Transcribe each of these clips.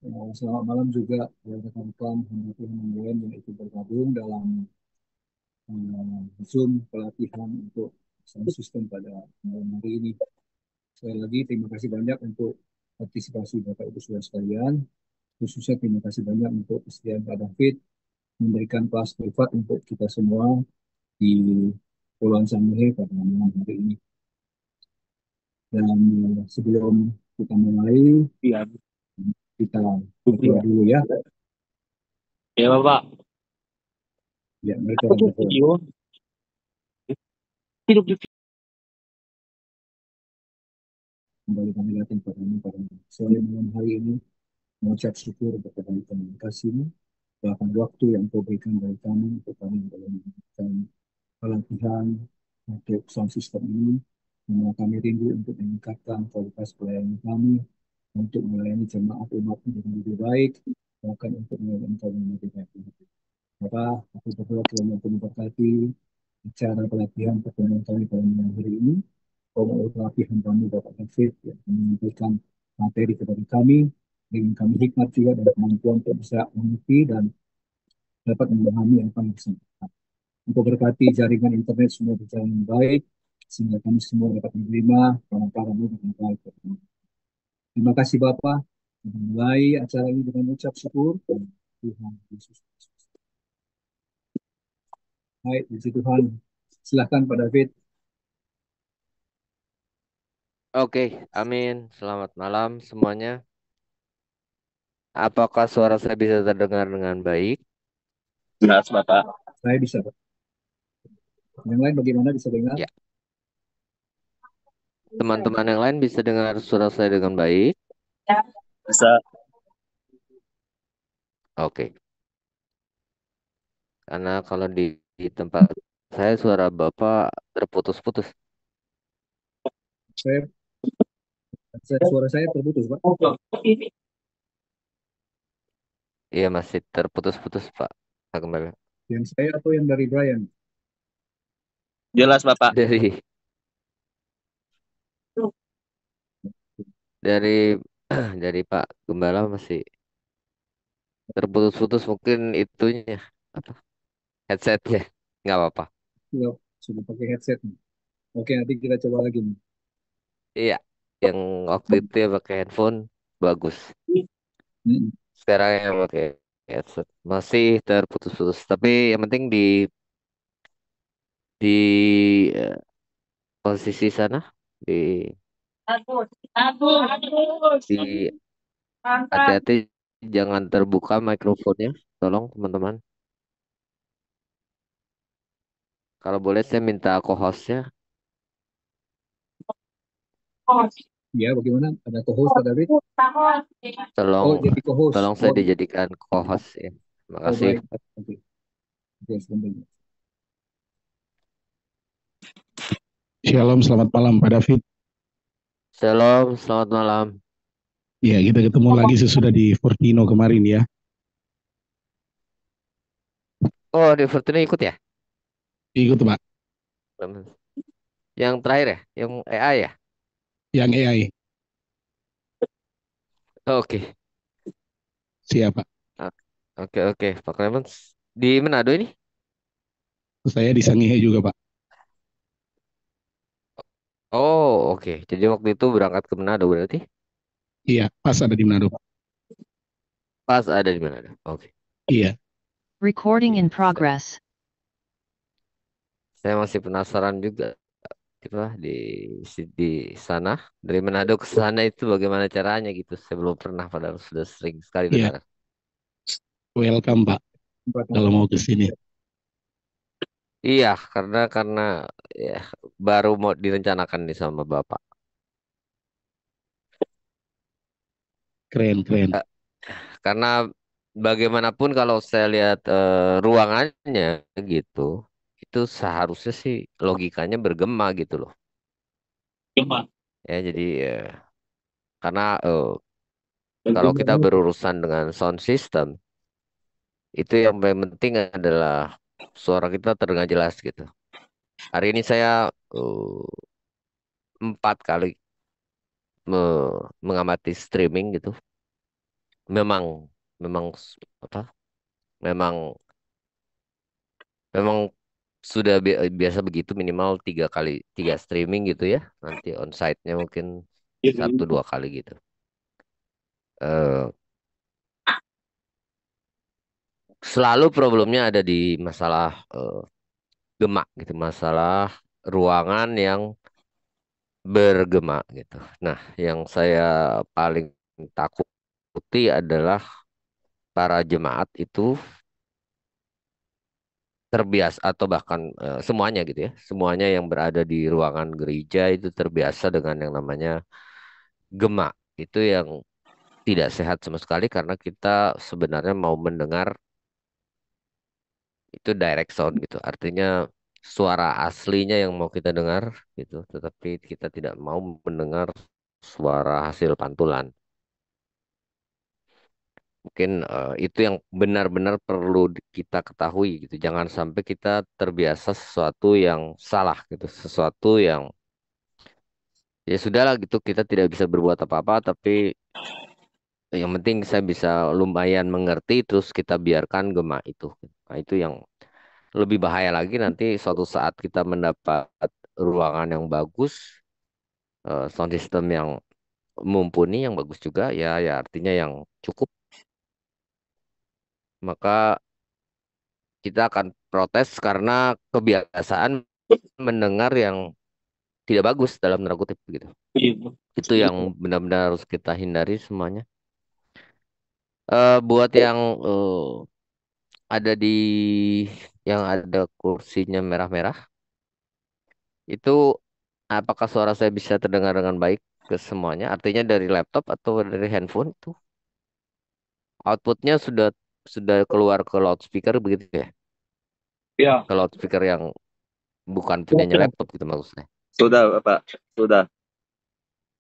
Selamat malam juga rekan-rekan hamba-hamba yang ikut bergabung dalam Zoom pelatihan untuk sound system pada malam hari ini. Sekali lagi terima kasih banyak untuk partisipasi Bapak Ibu Saudara sekalian. Khususnya terima kasih banyak untuk kesediaan Pak David memberikan kelas privat untuk kita semua di Pulauan Sangihe pada malam hari ini. Dan sebelum kita mulai, Iya, kita berdoa dulu ya. ya Bapak. Ya, mereka Aku akan tuh berdoa. video hidup di Kembali kami datang padamu pada sore malam hari ini, mengucap syukur kepada Tuhan kasih-Mu, bahkan waktu yang Kau berikan bagi kami, untuk kami dalam melakukan pelatihan untuk sound system ini. Semua kami rindu untuk meningkatkan kualitas pelayanan kami, untuk melayani jemaat umat dengan lebih baik, bahkan untuk melayani kami dengan lebih baik. Maka aku berdoa Tuhan yang memberkati acara pelatihan pertemuan kami pada malam hari ini. Kau melengkapi hambamu Bapak David yang menyampaikan materi kepada kami, dengan kami hikmat juga dan kemampuan untuk bisa mengerti dan dapat memahami apa yang disampaikan. Untuk berkati jaringan internet semua berjalan dengan baik, sehingga kami semua dapat menerima para-paramu dengan baik. Terima kasih Bapak. Kita mulai acara ini dengan ucap syukur. Tuhan Yesus Kristus. Baik, puji Tuhan. Silakan Pak David. Oke, amin. Selamat malam semuanya. Apakah suara saya bisa terdengar dengan baik? jelas Bapak. Saya bisa, Pak. Yang lain bagaimana bisa dengar? Ya, teman-teman yang lain bisa dengar suara saya dengan baik? Bisa. Oke, karena kalau di tempat saya suara Bapak terputus-putus. Saya, suara saya terputus, Pak. Iya, masih terputus-putus, Pak. Nah, kembali. Yang saya atau yang dari Brian? Jelas Bapak. Dari dari dari Pak Gembala masih terputus-putus, mungkin itunya apa? Headsetnya. Nggak apa-apa. Sudah, sudah pakai headset nih. Oke, nanti kita coba lagi nih. Iya, yang waktu itu ya pakai handphone bagus. Hmm. Sekarang yang pakai headset masih terputus-putus. Tapi yang penting di posisi sana di di hati-hati jangan terbuka mikrofonnya. Tolong teman-teman. Kalau boleh saya minta co-hostnya. Ya, bagaimana? Ada co-host Pak David? Tolong Oh, jadi co-host. tolong saya Oh, dijadikan co-host ya. Terima oh kasih. baik. Oke, oke, sebentar. Shalom, selamat malam Pak David. Shalom, selamat malam. Ya, kita ketemu lagi sesudah di Fortino kemarin ya. Oh, di Fortune ikut ya? Ikut Pak, Yang terakhir ya? Yang AI ya? yang AI. Oke. Siapa? Oke, oke. Pak Clemens. Di Manado ini? Saya di Sangihe juga Pak. Oh, oke. Jadi waktu itu berangkat ke Manado berarti? Iya, pas ada di Manado Pak. Pas ada di Manado. Oke. Iya, Recording in progress. Saya masih penasaran juga gitu lah di sana dari Manado ke sana itu bagaimana caranya gitu. Saya belum pernah padahal sudah sering sekali iya. dengar. Welcome Pak, Tempat kalau mau ke sini. Iya, karena ya baru mau direncanakan nih sama Bapak. Keren, keren. Eh, karena bagaimanapun kalau saya lihat ruangannya gitu, itu seharusnya sih logikanya bergema gitu loh. Cuma. Ya jadi karena kalau kita berurusan dengan sound system, itu yang paling penting adalah suara kita terdengar jelas gitu. Hari ini saya 4 kali mengamati streaming gitu. memang memang apa? Memang memang sudah biasa begitu minimal 3 streaming gitu ya. Nanti onsite-nya mungkin 1 2 kali gitu. Eh, Selalu problemnya ada di masalah gema gitu, masalah ruangan yang bergema gitu. Nah, yang saya paling takuti adalah para jemaat itu terbiasa atau bahkan semuanya gitu ya, semuanya yang berada di ruangan gereja itu terbiasa dengan yang namanya gema. Itu yang tidak sehat sama sekali karena kita sebenarnya mau mendengar itu direct sound gitu. Artinya suara aslinya yang mau kita dengar gitu, tetapi kita tidak mau mendengar suara hasil pantulan. Mungkin itu yang benar-benar perlu kita ketahui gitu. Jangan sampai kita terbiasa sesuatu yang salah gitu, sesuatu yang ya sudahlah gitu kita tidak bisa berbuat apa-apa, tapi yang penting saya bisa lumayan mengerti terus kita biarkan gema itu. Nah, itu yang lebih bahaya lagi nanti suatu saat kita mendapat ruangan yang bagus, sound system yang mumpuni, yang bagus juga, ya ya artinya yang cukup, maka kita akan protes karena kebiasaan mendengar yang tidak bagus dalam tanda kutip gitu. Itu yang benar-benar harus kita hindari semuanya. Buat yang ada di yang ada kursinya merah-merah, itu apakah suara saya bisa terdengar dengan baik ke semuanya? Artinya dari laptop atau dari handphone itu outputnya sudah keluar ke loudspeaker begitu ya? Ya, Ke loudspeaker yang bukan punyanya laptop gitu maksudnya. sudah Bapak, sudah.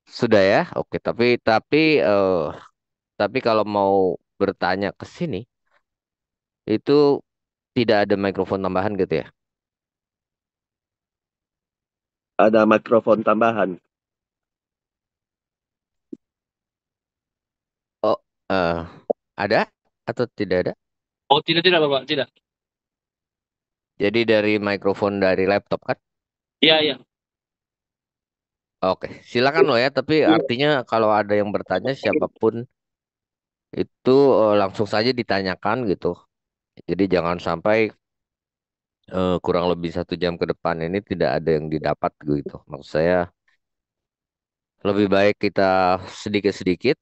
Sudah ya, oke. Tapi kalau mau bertanya ke sini itu tidak ada mikrofon tambahan gitu ya? Ada mikrofon tambahan. Oh, eh, ada atau tidak ada? Oh, tidak, tidak, Bapak, tidak. Jadi dari mikrofon dari laptop kan? Iya, iya. Oke, silakan loh ya. Tapi artinya kalau ada yang bertanya siapapun itu langsung saja ditanyakan gitu. Jadi jangan sampai kurang lebih 1 jam ke depan ini tidak ada yang didapat gitu. Maksud saya lebih baik kita sedikit-sedikit,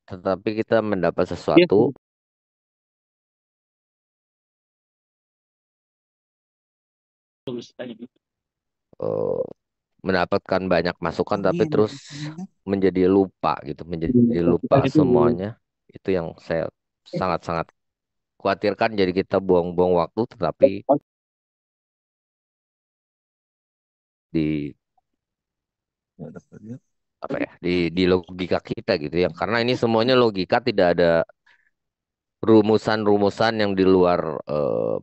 tetapi kita mendapat Iya, sesuatu, eh, mendapatkan banyak masukan, tapi terus menjadi lupa gitu, menjadi lupa semuanya. Itu yang saya sangat-sangat khawatirkan. Jadi kita buang-buang waktu, tetapi di apa ya, di logika kita gitu ya. Karena ini semuanya logika, tidak ada rumusan-rumusan yang di luar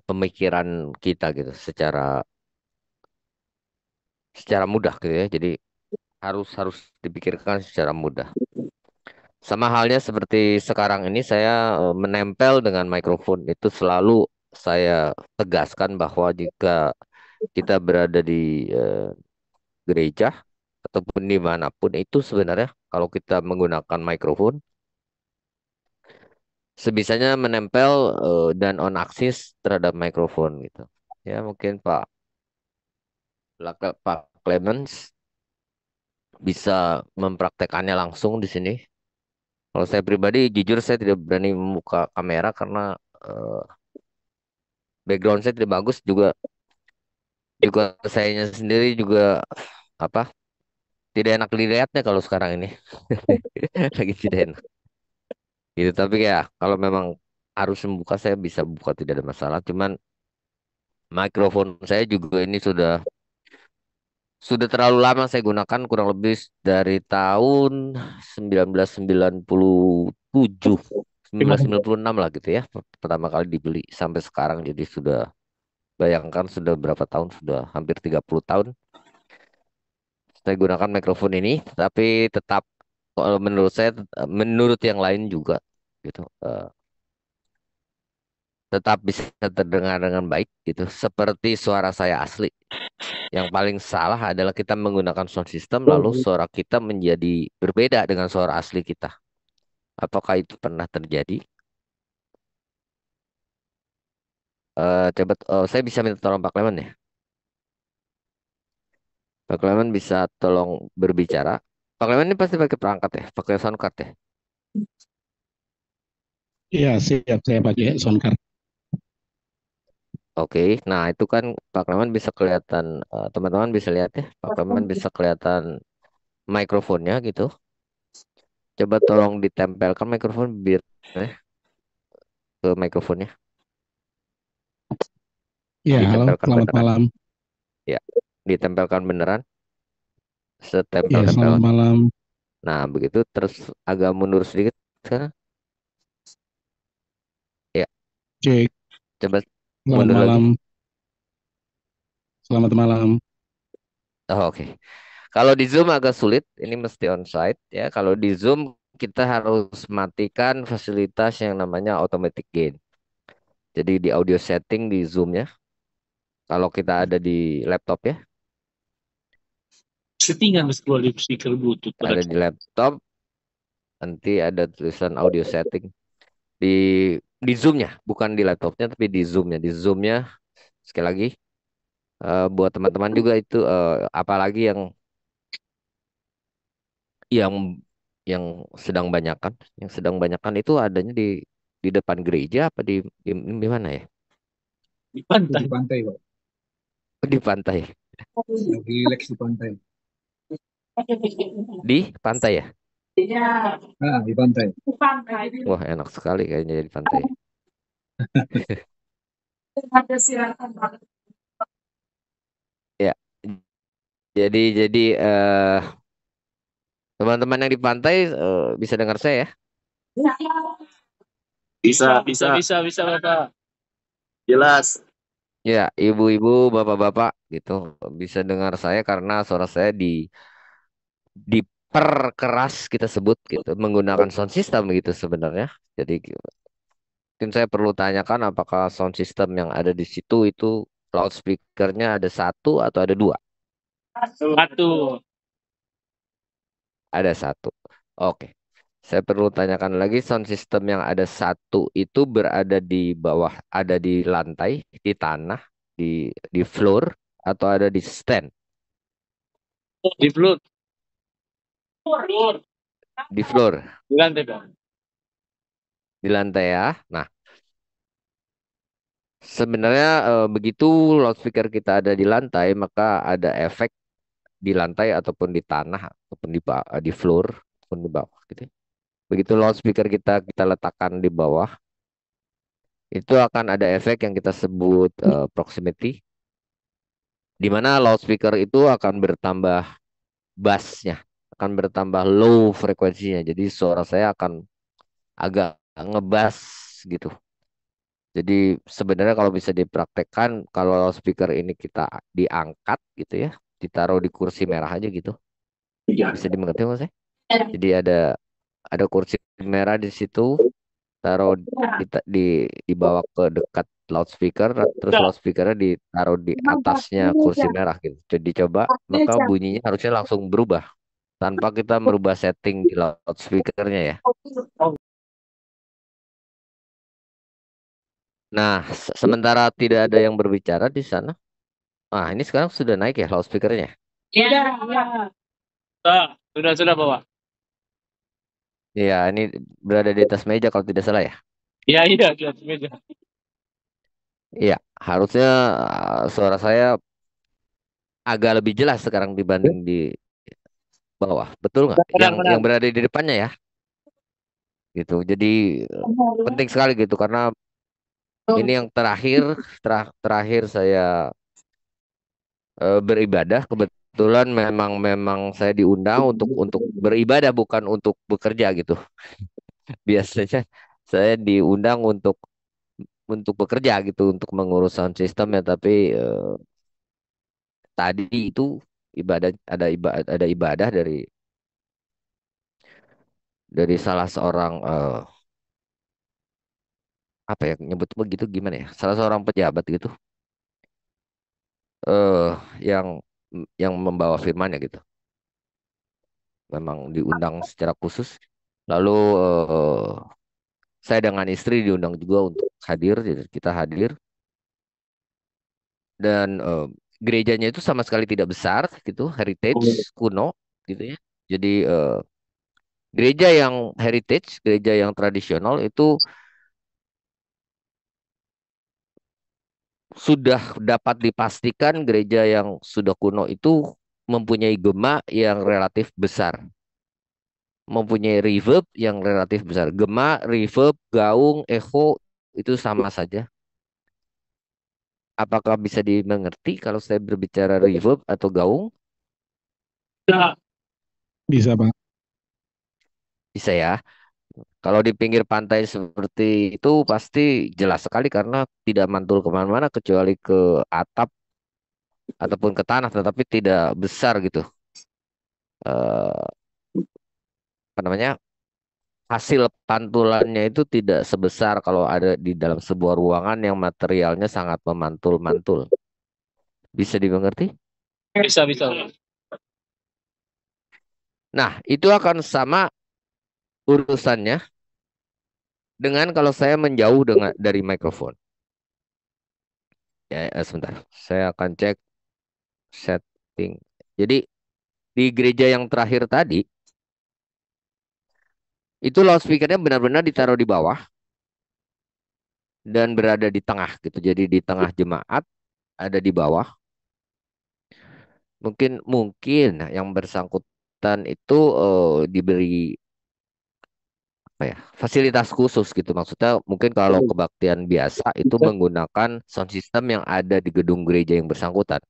pemikiran kita gitu, secara mudah gitu ya. Jadi harus harus dipikirkan secara mudah. Sama halnya seperti sekarang ini saya menempel dengan mikrofon itu selalu saya tegaskan bahwa jika kita berada di gereja ataupun dimanapun itu sebenarnya kalau kita menggunakan mikrofon sebisanya menempel dan on aksis terhadap mikrofon gitu. Ya mungkin Pak Clemens bisa mempraktekannya langsung di sini. Kalau saya pribadi jujur saya tidak berani membuka kamera karena eh, background saya tidak bagus, juga juga sayanya sendiri juga apa tidak enak dilihatnya kalau sekarang ini lagi tidak enak gitu. Tapi ya kalau memang harus membuka saya bisa buka, tidak ada masalah. Cuman mikrofon saya juga ini sudah terlalu lama saya gunakan, kurang lebih dari tahun 1997 1996 lah gitu ya, pertama kali dibeli sampai sekarang. Jadi sudah, bayangkan sudah berapa tahun, sudah hampir 30 tahun saya gunakan mikrofon ini. Tapi tetap kalau menurut saya, menurut yang lain juga gitu. Tetap bisa terdengar dengan baik gitu, seperti suara saya asli. Yang paling salah adalah kita menggunakan sound system lalu suara kita menjadi berbeda dengan suara asli kita. Apakah itu pernah terjadi? Coba saya bisa minta tolong Pak Clement ya. Pak Clement bisa tolong berbicara. Pak Clement ini pasti pakai perangkat ya, pakai sound card ya. Iya, siap. Saya pakai sound card. Oke, nah itu kan Pak Clement bisa kelihatan, teman-teman bisa lihat ya, Pak Clement bisa kelihatan mikrofonnya gitu. Coba tolong ditempelkan mikrofon biar ke mikrofonnya, Iya, halo. ditempelkan Selamat beneran. malam. Ya, ditempelkan beneran, Iya, setempel-tempel. selamat malam. Nah, begitu terus agak mundur sedikit sekarang. Ya, Cek. coba Selamat mundur lagi. malam. Selamat malam. Oh, oke. Kalau di Zoom agak sulit, ini mesti onsite ya. Kalau di Zoom kita harus matikan fasilitas yang namanya automatic gain. Jadi di audio setting di Zoom-nya, kalau kita ada di laptop ya, Settingan scroll di speaker Bluetooth pada ada di laptop, nanti ada tulisan audio setting di Zoom-nya, bukan di laptopnya tapi di Zoom-nya. Di Zoom-nya sekali lagi buat teman-teman juga itu apalagi yang yang sedang banyakan itu adanya di depan gereja apa di mana ya? di Itu pantai. di pantai, Pak. Di pantai. Lagi relax di pantai. Di pantai ya? Ah, di pantai. Wah, enak sekali kayaknya di pantai. Ya, jadi teman-teman yang di pantai bisa dengar saya ya? Bisa, Bapak. Jelas. Ya, ibu-ibu, bapak-bapak gitu bisa dengar saya karena suara saya diperkeras kita sebut gitu menggunakan sound system gitu sebenarnya. Jadi mungkin saya perlu tanyakan apakah sound system yang ada di situ itu loudspeakernya ada satu atau ada dua? Satu. Ada satu. Oke. Saya perlu tanyakan lagi sound system yang ada satu itu berada di bawah, ada di lantai, di tanah, di floor, atau ada di stand, Di Bluetooth. di floor, Di lantai, Pak. di lantai ya. Nah, sebenarnya begitu loudspeaker kita ada di lantai, maka ada efek di lantai ataupun di tanah ataupun di floor ataupun di bawah gitu. Begitu loudspeaker kita letakkan di bawah, itu akan ada efek yang kita sebut proximity, di mana loudspeaker itu akan bertambah bassnya, akan bertambah low frekuensinya. Jadi suara saya akan agak ngebass gitu. Jadi sebenarnya kalau bisa dipraktekkan, kalau loudspeaker ini kita diangkat gitu ya, ditaruh di kursi merah aja gitu. Bisa dimengerti nggak sih? Jadi ada kursi merah di situ, taruh dibawa ke dekat loudspeaker, terus loudspeakernya ditaruh di atasnya kursi merah gitu. Jadi coba, maka bunyinya harusnya langsung berubah tanpa kita merubah setting di loudspeakernya ya. Nah, sementara tidak ada yang berbicara di sana. Ah, ini sekarang sudah naik ya loudspeakernya. Ya. Sudah, Bapak. Ya, ini berada di atas meja kalau tidak salah ya. Iya, di atas meja. Iya, harusnya suara saya agak lebih jelas sekarang dibanding di bawah. Betul nggak? Yang Benar. yang berada di depannya ya, gitu. Jadi penting sekali gitu karena ini yang terakhir saya beribadah. Kebetulan memang saya diundang untuk beribadah bukan untuk bekerja gitu. Biasanya saya diundang untuk bekerja gitu, untuk mengurus sound system ya, tapi tadi itu ada ibadah dari salah seorang apa ya nyebut begitu gimana ya? Salah seorang pejabat gitu eh yang yang membawa firmannya gitu. Memang diundang secara khusus. Lalu saya dengan istri diundang juga untuk hadir, jadi kita hadir dan gerejanya itu sama sekali tidak besar gitu, heritage kuno gitu ya. Jadi gereja yang heritage, gereja yang tradisional itu sudah dapat dipastikan gereja yang sudah kuno itu mempunyai gema yang relatif besar, mempunyai reverb yang relatif besar. Gema, reverb, gaung, echo itu sama saja. Apakah bisa dimengerti kalau saya berbicara reverb atau gaung? Bisa. Bisa, Pak. Bisa ya. Kalau di pinggir pantai seperti itu pasti jelas sekali karena tidak mantul kemana-mana kecuali ke atap ataupun ke tanah, tetapi tidak besar gitu. Eh, apa namanya? Hasil pantulannya itu tidak sebesar kalau ada di dalam sebuah ruangan yang materialnya sangat memantul-mantul. Bisa dimengerti? Bisa, bisa. Nah, itu akan sama urusannya dengan kalau saya menjauh dari mikrofon. Ya, sebentar. Saya akan cek setting. Jadi di gereja yang terakhir tadi, itu loudspeakernya benar-benar ditaruh di bawah dan berada di tengah gitu. Jadi di tengah jemaat, ada di bawah. Mungkin yang bersangkutan itu diberi apa ya fasilitas khusus gitu. Maksudnya mungkin kalau kebaktian biasa itu menggunakan sound system yang ada di gedung gereja yang bersangkutan.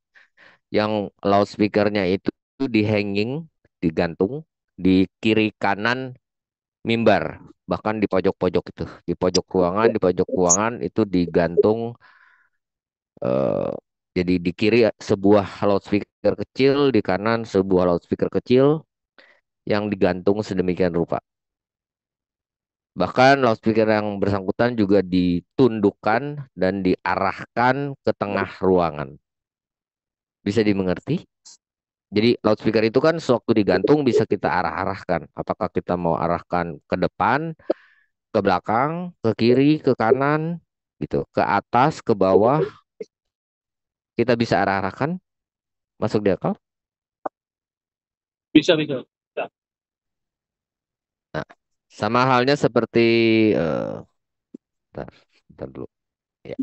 Yang loudspeakernya itu dihanging, digantung di kiri kanan mimbar, bahkan di pojok-pojok itu, di pojok ruangan itu digantung. eh, jadi di kiri sebuah loudspeaker kecil, di kanan sebuah loudspeaker kecil yang digantung sedemikian rupa. Bahkan loudspeaker yang bersangkutan juga ditundukkan dan diarahkan ke tengah ruangan. Bisa dimengerti? Jadi loudspeaker itu kan sewaktu digantung bisa kita arah-arahkan. Apakah kita mau arahkan ke depan, ke belakang, ke kiri, ke kanan, gitu, ke atas, ke bawah, kita bisa arah-arahkan. Masuk di akal? Bisa, bisa. Nah, sama halnya seperti eh bentar, bentar dulu. Ya.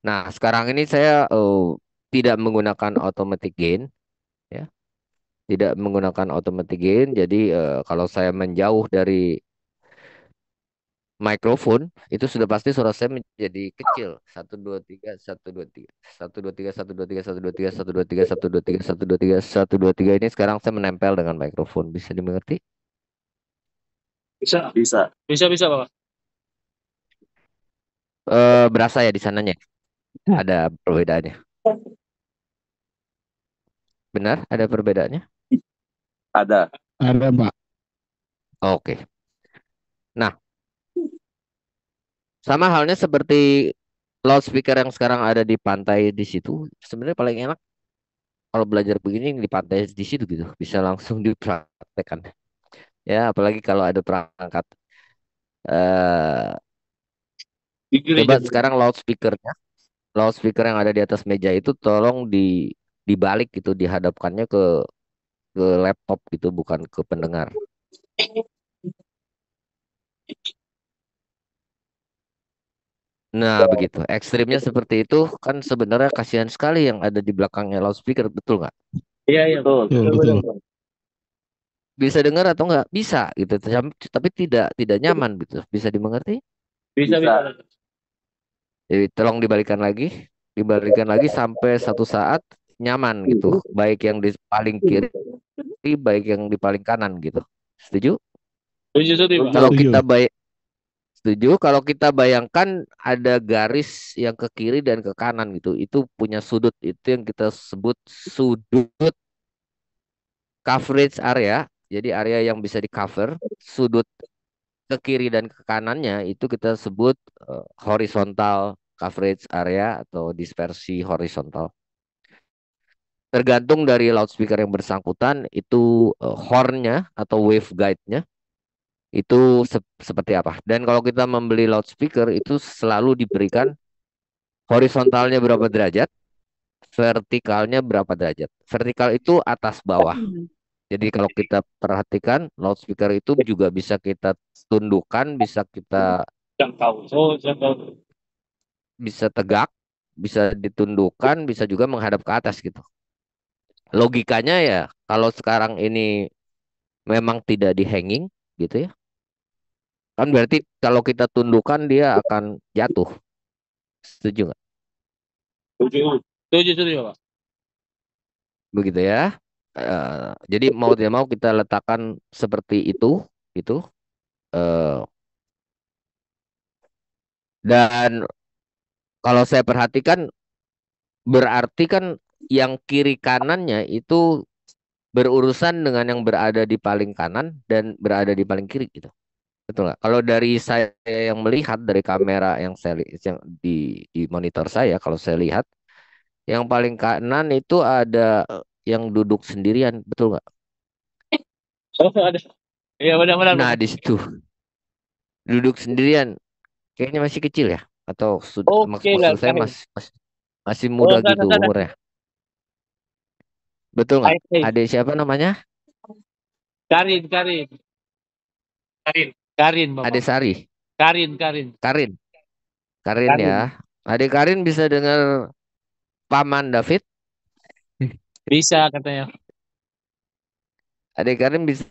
Nah, sekarang ini saya tidak menggunakan automatic gain, ya, tidak menggunakan automatic gain. Jadi kalau saya menjauh dari mikrofon itu sudah pasti suara saya menjadi kecil. Satu dua tiga, satu dua tiga, satu dua tiga, satu dua tiga, satu dua tiga, satu dua tiga, satu dua tiga, satu dua tiga, satu dua tiga ini sekarang saya menempel dengan mikrofon. Bisa dimengerti? Bisa. Bisa. Bisa, bisa, Bapak. Berasa ya di sananya? Ada perbedaannya. Benar? Ada perbedaannya? Ada. Ada, Pak. Oke. Nah, sama halnya seperti loudspeaker yang sekarang ada di pantai di situ. Sebenarnya paling enak kalau belajar begini di pantai di situ gitu. Bisa langsung dipraktekkan. Ya, apalagi kalau ada perangkat. eh Di Coba gereja. sekarang loudspeaker yang ada di atas meja itu tolong dibalik gitu, dihadapkannya ke laptop gitu, bukan ke pendengar. Nah, begitu. Ekstrimnya seperti itu kan sebenarnya kasihan sekali yang ada di belakangnya loudspeaker, betul nggak? Iya, iya. Betul. Betul. Bisa dengar atau nggak? Bisa gitu. Tapi tidak nyaman gitu. Bisa dimengerti? Bisa, bisa. Jadi tolong dibalikan lagi sampai satu saat nyaman gitu. Baik yang di paling kiri, baik yang di paling kanan gitu. Setuju? Setuju, setuju, Pak. Kalau Setuju. kita setuju, kalau kita bayangkan ada garis yang ke kiri dan ke kanan gitu, itu punya sudut, itu yang kita sebut sudut coverage area. Jadi area yang bisa di cover, sudut ke kiri dan ke kanannya itu kita sebut horizontal coverage area atau dispersi horizontal. Tergantung dari loudspeaker yang bersangkutan itu hornnya atau waveguide-nya itu seperti apa. Dan kalau kita membeli loudspeaker itu selalu diberikan horizontalnya berapa derajat, vertikalnya berapa derajat. Vertikal itu atas bawah. Jadi kalau kita perhatikan loudspeaker itu juga bisa kita tundukkan, bisa kita bisa tegak, bisa ditundukkan, bisa juga menghadap ke atas gitu. Logikanya ya kalau sekarang ini memang tidak di hanging gitu ya. Kan berarti kalau kita tundukkan dia akan jatuh. Setuju nggak? Setuju, Pak. Begitu ya. Jadi mau tidak mau kita letakkan seperti itu gitu. Eh, dan kalau saya perhatikan berarti kan yang kiri kanannya itu berurusan dengan yang berada di paling kanan dan berada di paling kiri gitu. Betul nggak? Kalau dari saya yang melihat dari kamera yang saya yang di monitor saya, kalau saya lihat yang paling kanan itu ada yang duduk sendirian, betul nggak? Oh, ada. Iya, benar-benar. Nah, di situ duduk sendirian, kayaknya masih kecil ya? Atau sudah Oke lah, maksud saya Kahil. masih muda gitu Sana. umurnya. Betul nggak? Hai. Adik siapa namanya? Karin, Bapak. Adik Sari. Karin. Karin ya. Adik Karin bisa dengar Paman David? Bisa katanya. Adik Karin bisa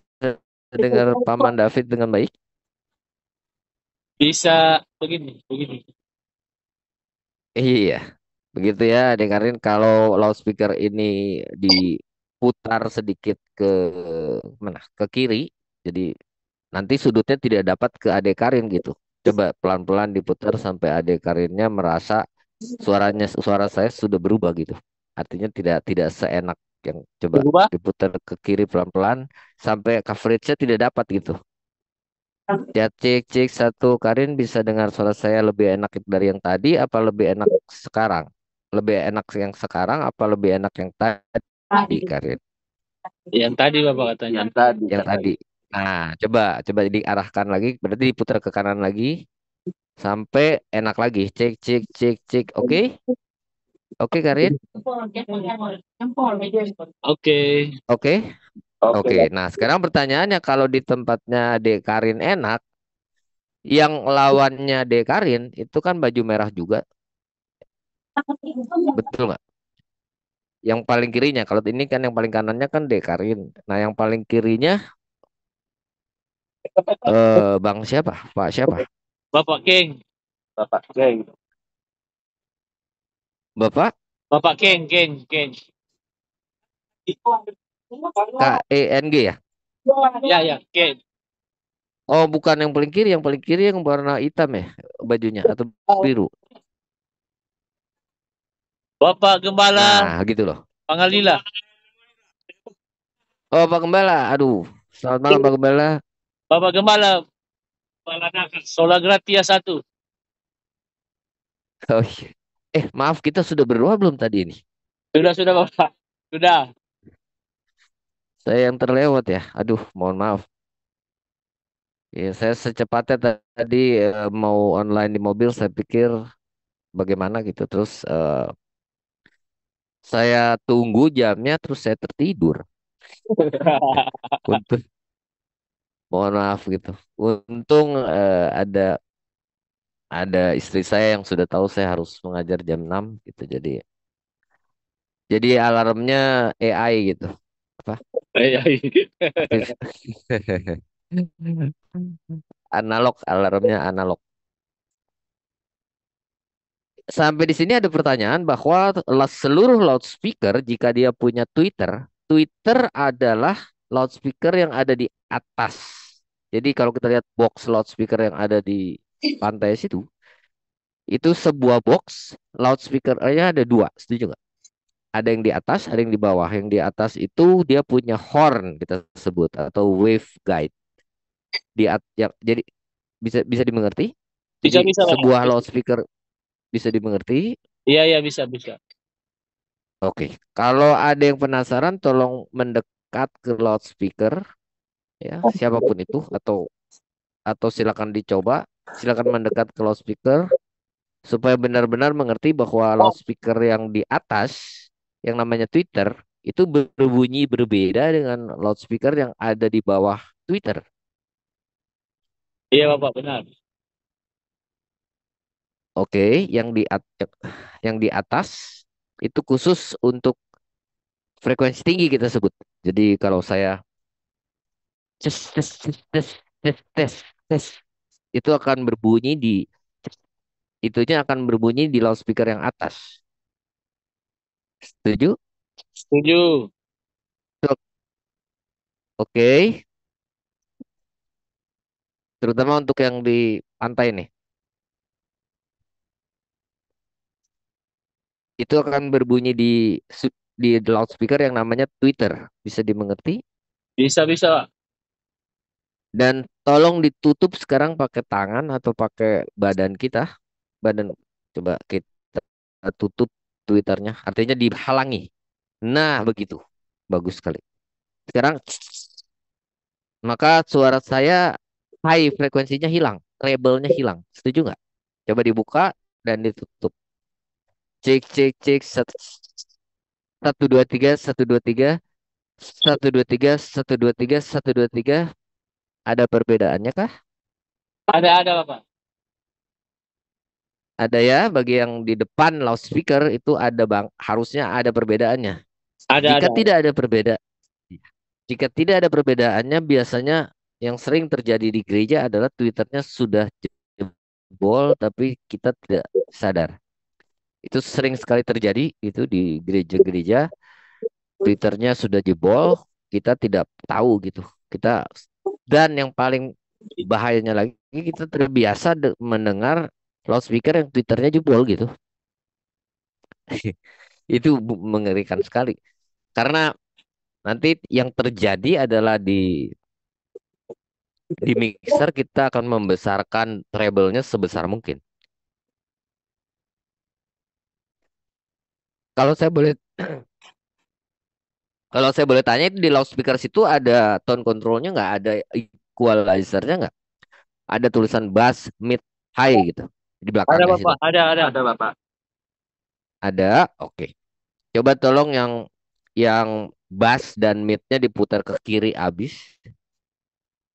dengar Paman David dengan baik? Bisa begini. Iya, begitu ya Adik Karin. Kalau loudspeaker ini diputar sedikit ke mana? Ke kiri, jadi nanti sudutnya tidak dapat ke Adik Karin gitu. Coba pelan-pelan diputar sampai Adik Karinnya merasa suara saya sudah berubah gitu. Artinya tidak seenak yang coba Berubah? diputar ke kiri pelan-pelan sampai coveragenya tidak dapat gitu. Ya cek satu Karin bisa dengar suara saya lebih enak dari yang tadi apa lebih enak sekarang? Lebih enak yang sekarang apa lebih enak yang tadi Karin? Yang tadi Bapak katanya. Yang tadi. Nah, coba diarahkan lagi, berarti diputar ke kanan lagi sampai enak lagi. Cek. Oke? Oke Karin? Oke. Oke. Nah, sekarang pertanyaannya kalau di tempatnya Dek Karin enak, yang lawannya Dek Karin itu kan baju merah juga, betul nggak? Yang paling kirinya, kalau ini kan yang paling kanannya kan Dek Karin. Nah, yang paling kirinya Bang siapa? Pak siapa? Bapak Keng. Bapak Keng. KENG ya? Ya, Keng. Oh, bukan yang paling kiri, yang warna hitam ya bajunya atau biru. Bapak Gembala Nah, gitu loh. Pangalila. Oh, Pak Gembala. Aduh, selamat malam Pak Gembala. Bapak Gembala Solagratia 1. Oh, iya. Maaf kita sudah berdoa belum tadi ini? Sudah Bapak. Sudah. Saya yang terlewat ya. Aduh, mohon maaf. Ya, saya secepatnya tadi mau online di mobil, saya pikir bagaimana gitu. Terus saya tunggu jamnya, terus saya tertidur. Untuk mohon maaf gitu. Untung ada istri saya yang sudah tahu saya harus mengajar jam 6 gitu. Jadi alarmnya AI gitu. Apa? Analog, alarmnya analog. Sampai di sini ada pertanyaan bahwa seluruh loudspeaker jika dia punya Twitter, Twitter adalah loudspeaker yang ada di atas. Jadi kalau kita lihat box loudspeaker yang ada di pantai situ, itu sebuah box loudspeakernya ada dua, setuju nggak? Ada yang di atas, ada yang di bawah. Yang di atas itu dia punya horn kita sebut atau wave guide. Jadi bisa dimengerti? Bisa, Jadi bisa, Pak. sebuah loudspeaker bisa dimengerti. Iya, iya, bisa, bisa. Oke, kalau ada yang penasaran, tolong mendekat ke loudspeaker, ya, siapapun itu, atau silakan dicoba, silakan mendekat ke loudspeaker supaya benar-benar mengerti bahwa loudspeaker yang di atas, yang namanya Twitter, itu berbunyi berbeda dengan loudspeaker yang ada di bawah Twitter. Iya, Bapak, benar. Oke, yang di atas itu khusus untuk frekuensi tinggi kita sebut. Jadi kalau saya tes tes tes tes tes tes tes, itu akan berbunyi itunya akan berbunyi di loudspeaker yang atas. Setuju? Setuju. Oke, terutama untuk yang di pantai nih. Itu akan berbunyi di loudspeaker yang namanya Twitter. Bisa dimengerti? Bisa, bisa, Pak. Dan tolong ditutup sekarang pakai tangan atau pakai badan kita. Coba kita tutup Twitternya. Artinya dihalangi. Nah, begitu. Bagus sekali. Sekarang maka suara saya high frekuensinya hilang, treble-nya hilang. Setuju nggak? Coba dibuka dan ditutup. Cek cek cek satu, satu dua tiga satu dua tiga satu dua tiga satu dua tiga satu dua tiga. Ada perbedaannya kah? Ada, Bapak. Ada ya, bagi yang di depan loudspeaker itu ada bang, harusnya ada perbedaannya. Jika Ada. tidak ada perbedaan, jika tidak ada perbedaannya, biasanya yang sering terjadi di gereja adalah Twitternya sudah jebol, tapi kita tidak sadar. Itu sering sekali terjadi itu di gereja-gereja. Twitternya sudah jebol, kita tidak tahu gitu. Dan yang paling bahayanya lagi, kita terbiasa mendengar loudspeaker yang Twitternya jebol gitu. Itu mengerikan sekali. Karena nanti yang terjadi adalah di mixer kita akan membesarkan treble-nya sebesar mungkin. Kalau saya boleh Kalau saya boleh tanya, itu di loudspeaker situ ada tone controlnya nggak? Ada equalizernya nggak? Ada tulisan bass, mid, high gitu di Ada, belakangnya situ. Bapak. Ada, Bapak. Ada, oke. Coba tolong yang bass dan midnya diputar ke kiri abis.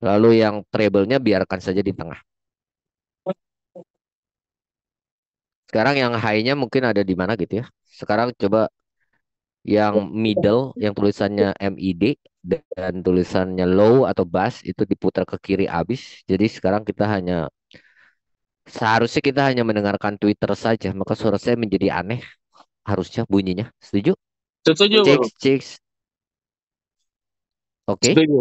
Lalu yang treble-nya biarkan saja di tengah. Sekarang yang high-nya mungkin ada di mana gitu ya. Sekarang coba yang middle, yang tulisannya MID dan tulisannya low atau bass itu diputar ke kiri abis. Jadi sekarang seharusnya kita hanya mendengarkan Twitter saja. Maka suara saya menjadi aneh. Harusnya bunyinya. Setuju? Setuju, Cek, Bro. cek. Oke, Setuju.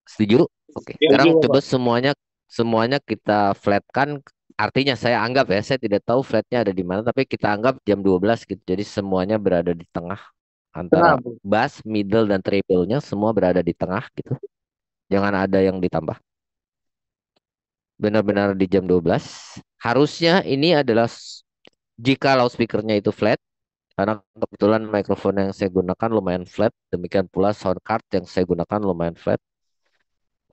setuju? Oke. Ya, Sekarang setuju, coba Bapak. semuanya kita flatkan. Artinya saya anggap ya, saya tidak tahu flatnya ada di mana, tapi kita anggap jam 12 gitu. Jadi semuanya berada di tengah Tenang, antara Bro. bass, middle, dan treble-nya semua berada di tengah gitu. Jangan ada yang ditambah. Benar-benar di jam 12. Harusnya ini adalah jika loudspeakernya itu flat, karena kebetulan mikrofon yang saya gunakan lumayan flat, demikian pula sound card yang saya gunakan lumayan flat.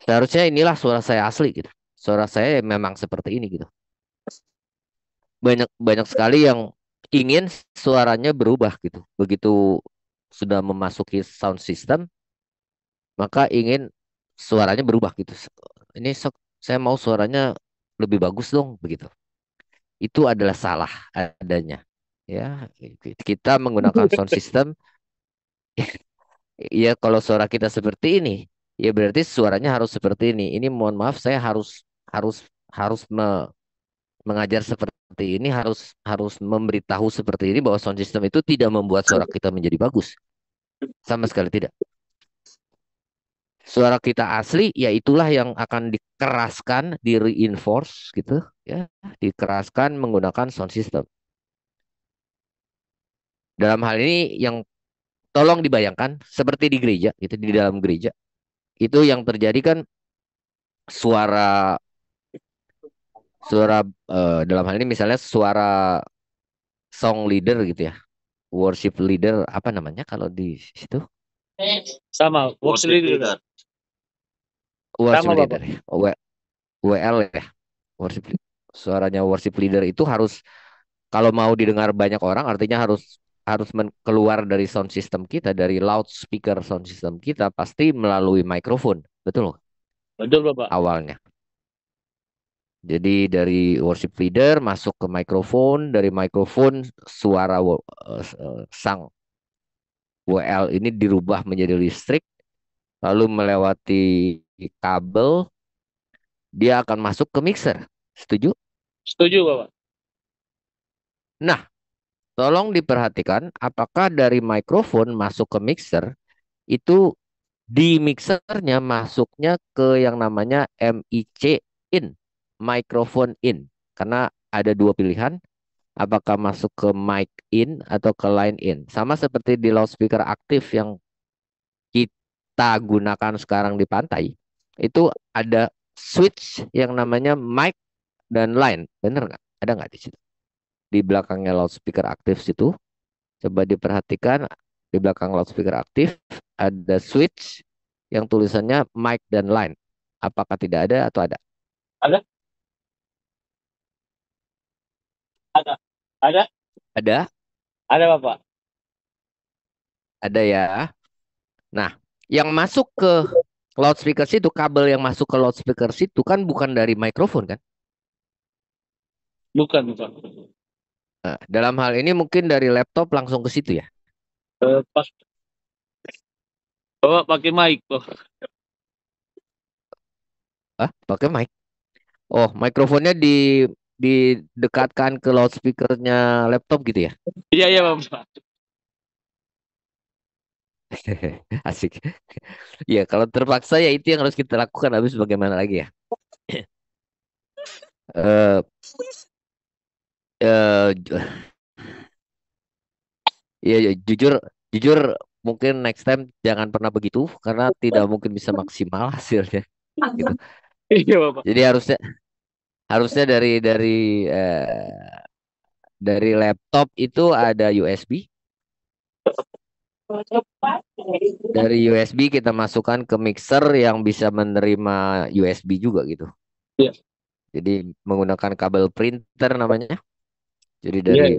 Seharusnya inilah suara saya asli gitu. Suara saya memang seperti ini gitu. Banyak banyak sekali yang ingin suaranya berubah gitu. Begitu sudah memasuki sound system, maka ingin suaranya berubah gitu. Ini saya mau suaranya lebih bagus dong begitu. Itu adalah salah adanya. Ya, kita menggunakan sound system. Ya, kalau suara kita seperti ini, ya berarti suaranya harus seperti ini. Ini mohon maaf, saya harus harus harus mengajar seperti ini, harus harus memberitahu seperti ini bahwa sound system itu tidak membuat suara kita menjadi bagus. Sama sekali tidak. Suara kita asli, ya itulah yang akan dikeraskan, di reinforce gitu, ya, dikeraskan menggunakan sound system. Dalam hal ini yang tolong dibayangkan seperti di gereja, gitu, di dalam gereja itu yang terjadi kan suara suara dalam hal ini misalnya suara song leader gitu ya, worship leader apa namanya kalau di situ? Sama, worship leader. Worship Sama, leader Bapak. ya. WL ya. Worship suaranya worship leader itu harus kalau mau didengar banyak orang artinya harus keluar dari sound system kita, dari loudspeaker sound system kita pasti melalui mikrofon. Betul loh Betul, Bapak. awalnya. Jadi dari worship leader masuk ke mikrofon, dari mikrofon suara sang WL ini dirubah menjadi listrik, lalu melewati kabel, dia akan masuk ke mixer. Setuju? Setuju, Bapak. Nah, tolong diperhatikan apakah dari mikrofon masuk ke mixer itu di mixernya masuknya ke yang namanya MIC in, microphone in. Karena ada dua pilihan, apakah masuk ke mic in atau ke line in. Sama seperti di loudspeaker aktif yang kita gunakan sekarang di pantai, itu ada switch yang namanya mic dan line. Bener nggak? Ada nggak di situ? Di belakangnya loudspeaker aktif situ, coba diperhatikan di belakang loudspeaker aktif ada switch yang tulisannya mic dan line. Apakah tidak ada atau ada? Ada? Ada. Ada? Ada, Ada, Bapak. ada ya. Nah, yang masuk ke loudspeaker situ, kabel yang masuk ke loudspeaker situ kan bukan dari mikrofon kan? Bukan, Bapak. Nah, dalam hal ini mungkin dari laptop langsung ke situ ya. Pas. Bapak pakai mic, Bapak. Pakai mic. Oh, mikrofonnya didekatkan ke loudspeakernya laptop gitu ya? Iya, iya, Bapak. Asik. Ya, kalau terpaksa ya itu yang harus kita lakukan. Habis bagaimana lagi ya? Eh, ju- ya, jujur, jujur mungkin next time jangan pernah begitu karena tidak mungkin bisa maksimal hasilnya. Gitu. Iya, Bapak. Jadi harusnya harusnya dari laptop itu ada USB. Dari USB kita masukkan ke mixer yang bisa menerima USB juga gitu. Iya. Jadi menggunakan kabel printer namanya. Jadi Iya, dari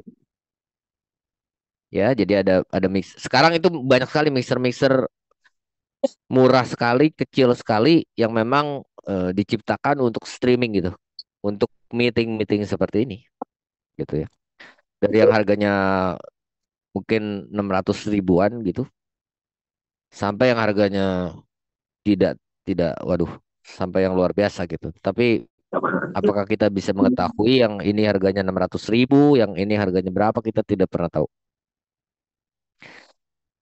ya jadi ada mix. Sekarang itu banyak sekali mixer-mixer murah sekali, kecil sekali yang memang diciptakan untuk streaming gitu. Untuk meeting-meeting seperti ini gitu ya. Dari yang harganya mungkin 600 ribuan gitu sampai yang harganya tidak tidak waduh sampai yang luar biasa gitu. Tapi apakah kita bisa mengetahui yang ini harganya 600 ribu, yang ini harganya berapa kita tidak pernah tahu.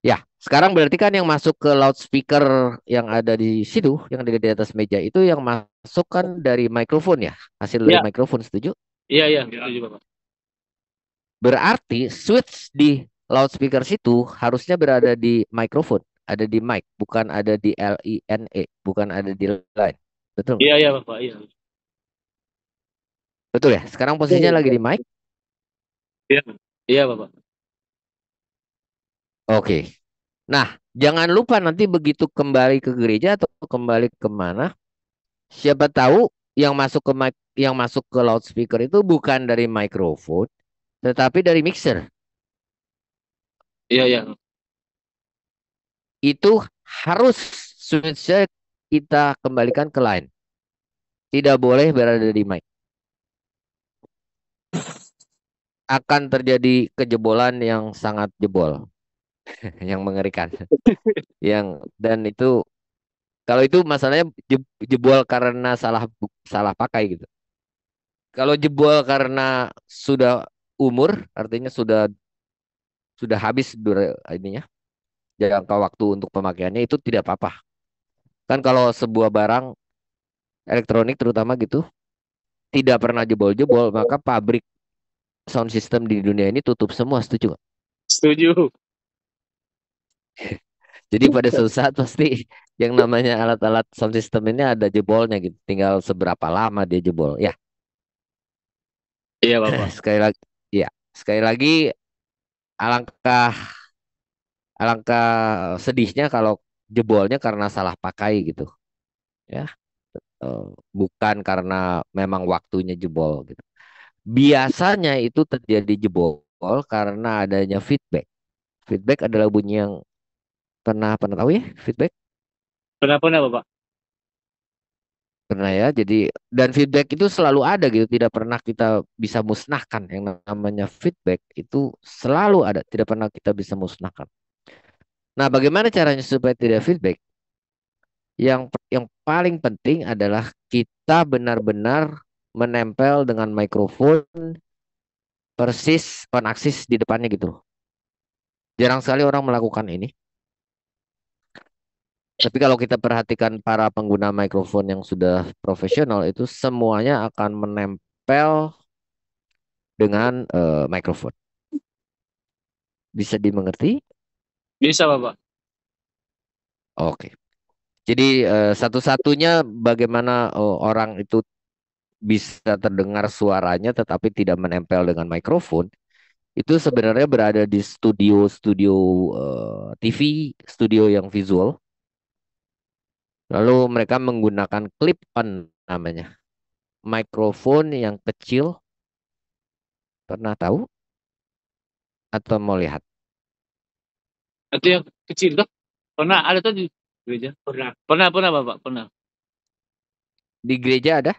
Ya, sekarang berarti kan yang masuk ke loudspeaker yang ada di situ, yang ada di atas meja itu yang masuk kan dari mikrofon ya, hasil dari iya, mikrofon, setuju? iya, iya, setuju, Bapak. Berarti switch di loudspeaker situ harusnya berada di mikrofon, ada di mic, bukan ada di line, bukan ada di line. Betul nggak? Iya, iya, Bapak. Iya. Betul ya? Sekarang posisinya lagi di mic. Iya, iya, Bapak. Oke. Nah, jangan lupa nanti begitu kembali ke gereja atau kembali kemana, siapa tahu yang masuk ke mic, yang masuk ke loudspeaker itu bukan dari mikrofon, tetapi dari mixer. Iya, iya. Itu harus switch kita kembalikan ke line. Tidak boleh berada di mic. Akan terjadi kejebolan yang sangat jebol, yang mengerikan. Dan itu kalau itu masalahnya jebol karena salah pakai gitu. Kalau jebol karena sudah umur, artinya sudah habis ininya jangka waktu untuk pemakaiannya itu tidak apa-apa. Kan kalau sebuah barang elektronik terutama gitu tidak pernah jebol-jebol, maka pabrik sound system di dunia ini tutup semua, setuju nggak? Setuju. Jadi pada suatu saat pasti yang namanya alat-alat sound system ini ada jebolnya gitu. Tinggal seberapa lama dia jebol. Ya, Iya, Bapak. Sekali lagi, ya, sekali lagi alangkah alangkah sedihnya kalau jebolnya karena salah pakai gitu, ya. Eh, Bukan karena memang waktunya jebol gitu. Biasanya itu terjadi jebol karena adanya feedback. Feedback adalah bunyi yang pernah pernah tahu ya, feedback? Pernah, Bapak. Pernah ya. Jadi dan feedback itu selalu ada gitu, tidak pernah kita bisa musnahkan. Yang namanya feedback itu selalu ada, tidak pernah kita bisa musnahkan. Nah, bagaimana caranya supaya tidak feedback? Yang paling penting adalah kita benar-benar menempel dengan mikrofon persis on aksis di depannya gitu loh. Jarang sekali orang melakukan ini. Tapi kalau kita perhatikan para pengguna mikrofon yang sudah profesional itu semuanya akan menempel dengan mikrofon. Bisa dimengerti? Bisa, Bapak. Oke. Jadi satu-satunya bagaimana orang itu bisa terdengar suaranya tetapi tidak menempel dengan mikrofon itu sebenarnya berada di studio-studio TV, studio yang visual. Lalu mereka menggunakan clip on namanya. Mikrofon yang kecil, pernah tahu atau mau lihat? Itu yang kecil tuh. Pernah ada tuh di gereja? Pernah, Bapak. Pernah. Di gereja ada?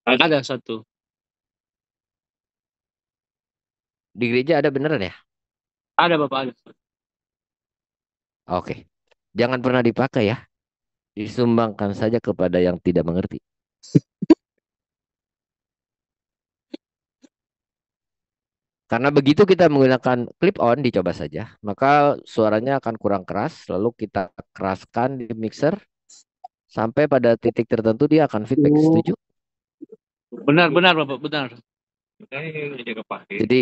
Ada satu. Di gereja ada beneran ya? Ada, Bapak, ada. Oke. Jangan pernah dipakai ya. Disumbangkan saja kepada yang tidak mengerti. Karena begitu kita menggunakan clip on, dicoba saja, maka suaranya akan kurang keras, lalu kita keraskan di mixer, sampai pada titik tertentu dia akan feedback. Setuju? Benar, Bapak, benar. Jadi,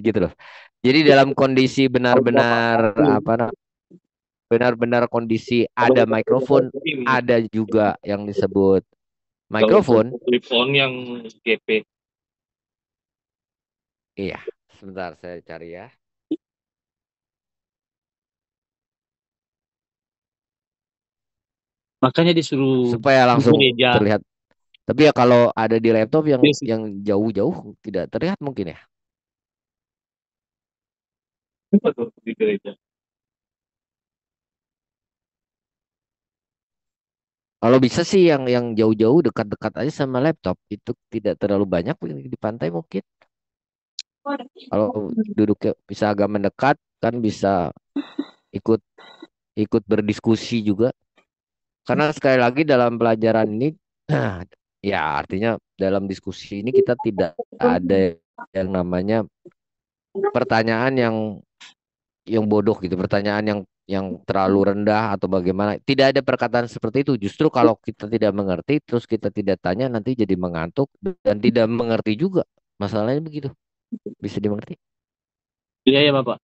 gitu loh. Jadi dalam kondisi benar-benar benar-benar kondisi ada mikrofon, ada juga yang disebut mikrofon. Clip on yang GP. Iya, sebentar saya cari ya. Makanya disuruh Supaya di langsung gereja. terlihat. Tapi ya kalau ada di laptop yang Yes. jauh-jauh tidak terlihat mungkin ya. Di gereja. Kalau bisa sih yang jauh-jauh dekat-dekat aja sama laptop itu tidak terlalu banyak di pantai mungkin. Kalau duduknya bisa agak mendekat kan bisa ikut ikut berdiskusi juga. Karena sekali lagi dalam pelajaran ini ya artinya dalam diskusi ini kita tidak ada yang namanya pertanyaan yang bodoh gitu, pertanyaan yang terlalu rendah atau bagaimana. Tidak ada perkataan seperti itu. Justru kalau kita tidak mengerti, terus kita tidak tanya, nanti jadi mengantuk dan tidak mengerti juga. Masalahnya begitu. Bisa dimengerti? Iya, ya, Bapak.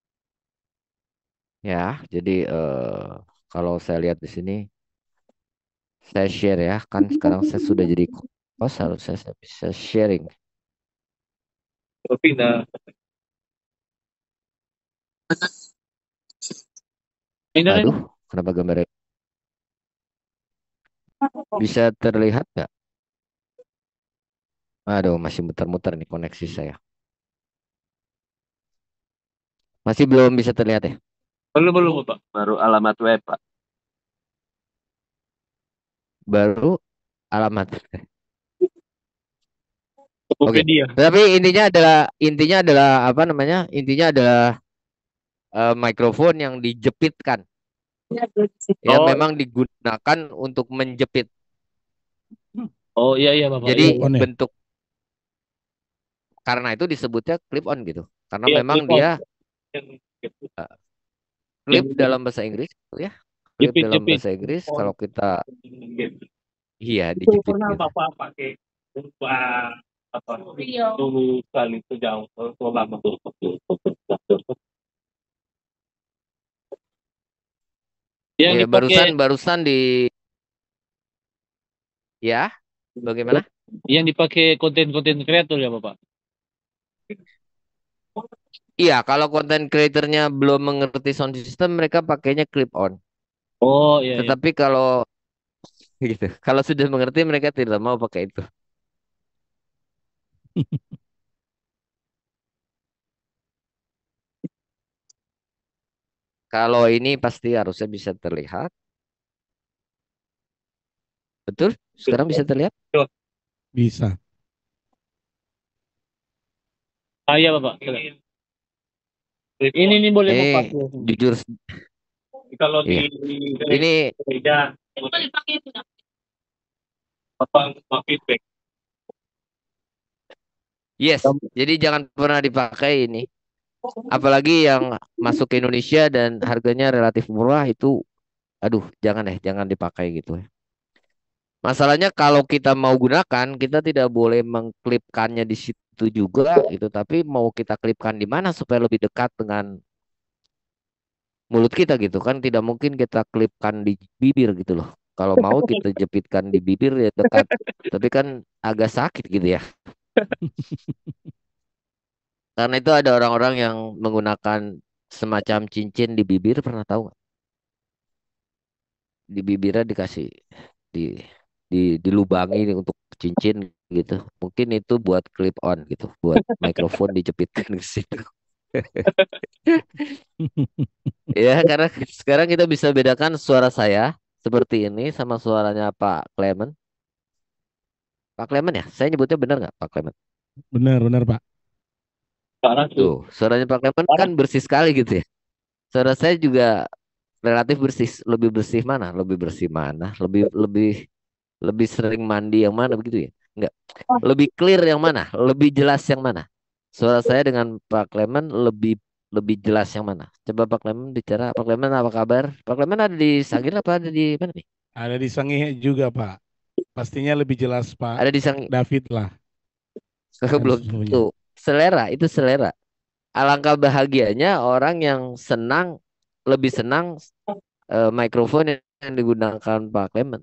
Ya, jadi kalau saya lihat di sini, saya share ya. Kan sekarang saya sudah jadi host, harus saya bisa sharing. Tapi nah, ini Aduh, kenapa gambarnya bisa terlihat nggak? Aduh, masih muter-muter nih koneksi saya. Masih belum bisa terlihat ya? belum, Bapak. Baru alamat web, Pak. Baru alamat. Oke. Tokopedia. Tapi intinya adalah apa namanya? Intinya adalah mikrofon yang dijepitkan. Ya Oh, memang digunakan untuk menjepit. oh iya, Bapak. Jadi Iya, Clip on ya? bentuk karena itu disebutnya clip on gitu. Karena iya, memang clip on. dia Yang eh, yang clip dalam bahasa Inggris ya. Clip dalam jepit-jepit. bahasa Inggris Oh, kalau kita gitu. iya Itu dijepit pernah gitu. Bapak pakai apa tulisan itu jauh lama tuh. Yang Ya dipakai barusan di ya Bagaimana? Yang dipakai konten-konten kreator ya Bapak? Iya, kalau konten creatornya belum mengerti sound system, mereka pakainya clip on. Oh iya iya. Tetapi kalau gitu, kalau sudah mengerti mereka tidak mau pakai itu. Kalau ini pasti harusnya bisa terlihat. Betul? Sekarang bisa terlihat? Bisa. Ah iya Bapak. Silakan. Ini nih boleh mau Eh, pakai. jujur, Kalau di iya. Ini gereja boleh pakai itu. Bapak mau feedback. yes. Jadi jangan pernah dipakai ini. Apalagi yang masuk ke Indonesia dan harganya relatif murah itu, aduh, jangan jangan dipakai gitu ya. Masalahnya kalau kita mau gunakan, kita tidak boleh mengklipkannya di situ juga gitu, tapi mau kita klipkan di mana supaya lebih dekat dengan mulut kita gitu kan, tidak mungkin kita klipkan di bibir gitu loh. Kalau mau kita jepitkan di bibir ya dekat, tapi kan agak sakit gitu ya. Karena itu ada orang-orang yang menggunakan semacam cincin di bibir, pernah tahu nggak? Di bibirnya dikasih di dilubangi untuk cincin gitu. Mungkin itu buat clip on gitu, buat mikrofon dijepitkan ke situ. Ya, karena sekarang kita bisa bedakan suara saya seperti ini sama suaranya Pak Clement. Pak Clement ya? Saya nyebutnya benar nggak Pak Clement? Benar, benar, Pak. Parah tuh. Tuh, suaranya Pak Clement Parah. kan bersih sekali gitu ya. Suara saya juga relatif bersih, lebih bersih mana? Lebih bersih mana? Lebih lebih lebih sering mandi yang mana begitu ya? Enggak. Lebih clear yang mana? Lebih jelas yang mana? Suara saya dengan Pak Clement lebih lebih jelas yang mana? Coba Pak Clement bicara. Pak Clement apa kabar? Pak Clement ada di Sagir apa ada di mana nih? Ada di Sangihe juga, Pak. Pastinya lebih jelas, Pak Ada di Sang David lah. Kan belum sesungguhnya. tentu. Selera itu selera. Alangkah bahagianya orang yang senang lebih senang mikrofon yang digunakan Pak Clement.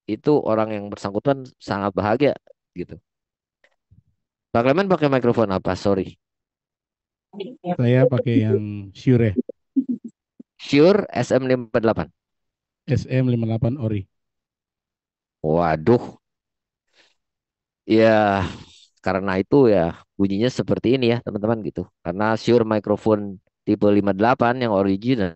Itu orang yang bersangkutan sangat bahagia gitu. Pak Clement pakai mikrofon apa? Sorry. Saya pakai yang Shure Shure SM58. SM58 Ori. Waduh, ya karena itu ya bunyinya seperti ini ya teman-teman gitu. Karena Shure microphone tipe 58 yang original.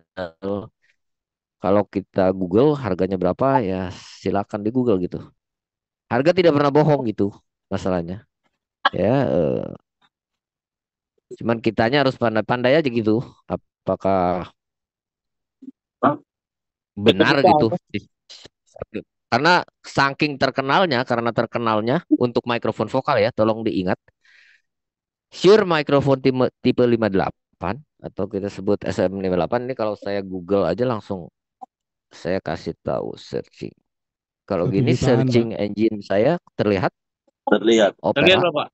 Kalau kita Google harganya berapa ya silakan di Google gitu. Harga tidak pernah bohong gitu masalahnya. Ya, cuman kitanya harus pandai-pandai aja gitu. Apakah benar gitu? Karena karena terkenalnya untuk mikrofon vokal ya, tolong diingat. Shure microphone tipe 58 atau kita sebut SM58 ini kalau saya Google aja langsung saya kasih tahu searching. Kalau 1 gini jutaan, Pak. searching engine saya terlihat Terlihat. Terlihat Opera. Bapak.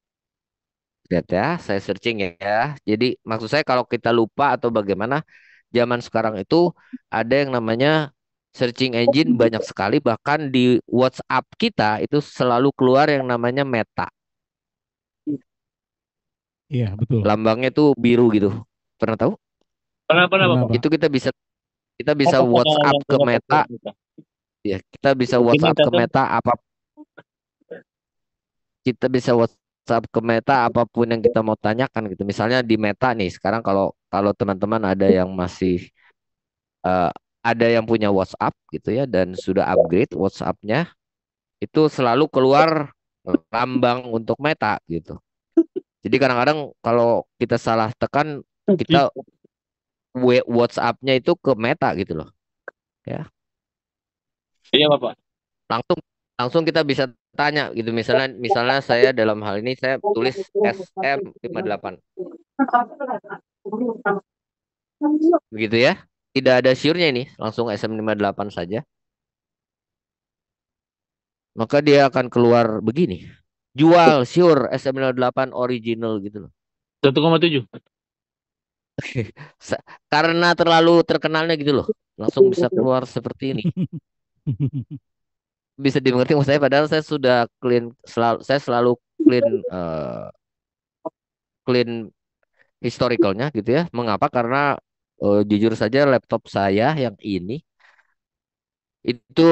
Lihat ya, saya searching ya. Jadi maksud saya kalau kita lupa atau bagaimana zaman sekarang itu ada yang namanya searching engine banyak sekali bahkan di WhatsApp kita itu selalu keluar yang namanya Meta. Iya, betul. Lambangnya tuh biru gitu. Pernah tahu? Pernah Pernah, Bapak. Pak. Itu kita bisa Apa cara WhatsApp yang ke Bapak Meta buat kita? ya. Kita bisa Ini WhatsApp ke contoh. Meta apa kita bisa WhatsApp ke Meta apapun yang kita mau tanyakan gitu. Misalnya di Meta nih sekarang kalau kalau teman-teman ada yang masih eh, ada yang punya WhatsApp gitu ya dan sudah upgrade WhatsApp-nya itu selalu keluar lambang untuk Meta gitu. Jadi kadang-kadang kalau kita salah tekan kita WhatsApp-nya itu ke Meta gitu loh. Ya, Iya Bapak. langsung langsung kita bisa tanya gitu. Misalnya misalnya saya dalam hal ini saya tulis SM58 begitu ya. Tidak ada sure-nya ini, langsung SM58 saja. Maka dia akan keluar begini. Jual sure SM58 original gitu loh. 1,7. Karena terlalu terkenalnya gitu loh. Langsung bisa keluar seperti ini. bisa dimengerti maksud saya, padahal saya sudah saya selalu clean clean historicalnya gitu ya. Mengapa? Karena jujur saja laptop saya yang ini itu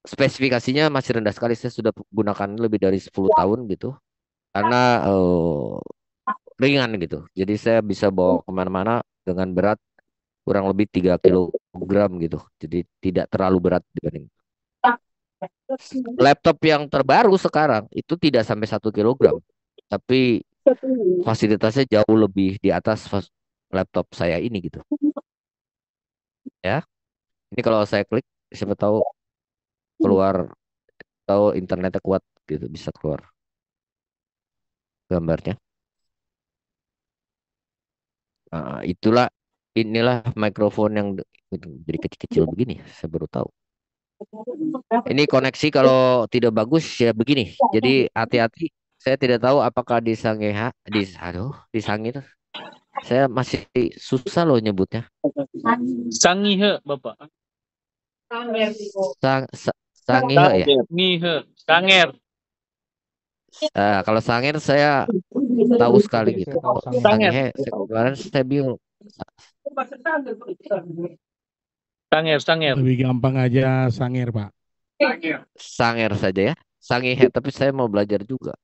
spesifikasinya masih rendah sekali. Saya sudah gunakan lebih dari 10 tahun gitu. Karena ringan gitu. Jadi saya bisa bawa kemana-mana dengan berat kurang lebih 3 kilogram gitu. Jadi tidak terlalu berat dibanding. Laptop yang terbaru sekarang itu tidak sampai 1 kilogram. Tapi fasilitasnya jauh lebih di atas laptop saya ini gitu. Ya, ini kalau saya klik, siapa tahu keluar, tahu internetnya kuat gitu, bisa keluar gambarnya. Inilah mikrofon yang jadi kecil-kecil begini. Saya baru tahu. Ini koneksi kalau tidak bagus ya begini. Jadi hati-hati. Saya tidak tahu apakah di Sangeha, di Sangir. Saya masih susah loh nyebutnya. Sangihe, Bapak. Sangihe ya. Sangihe, Sanger. Kalau Sangir saya tahu sekali gitu. Kalau Sangihe kemarin saya bingung. Sanger. Lebih gampang aja Sanger, Pak. Sanger saja ya. Sangihe, tapi saya mau belajar juga.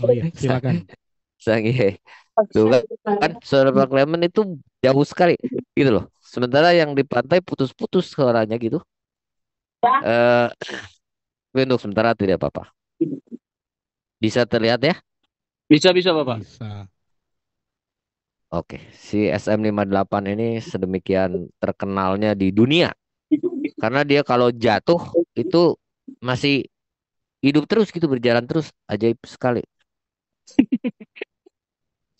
Oh iya, silakan. Sangihe. Tuh kan Saudara Pak Clement itu jauh sekali gitu loh. Sementara yang di pantai putus-putus suaranya gitu. Eh, untuk sementara tidak apa-apa. Bisa terlihat ya? Bisa, Bapak. Bisa. Oke, si SM58 ini sedemikian terkenalnya di dunia. Karena dia kalau jatuh itu masih hidup terus gitu, berjalan terus. Ajaib sekali.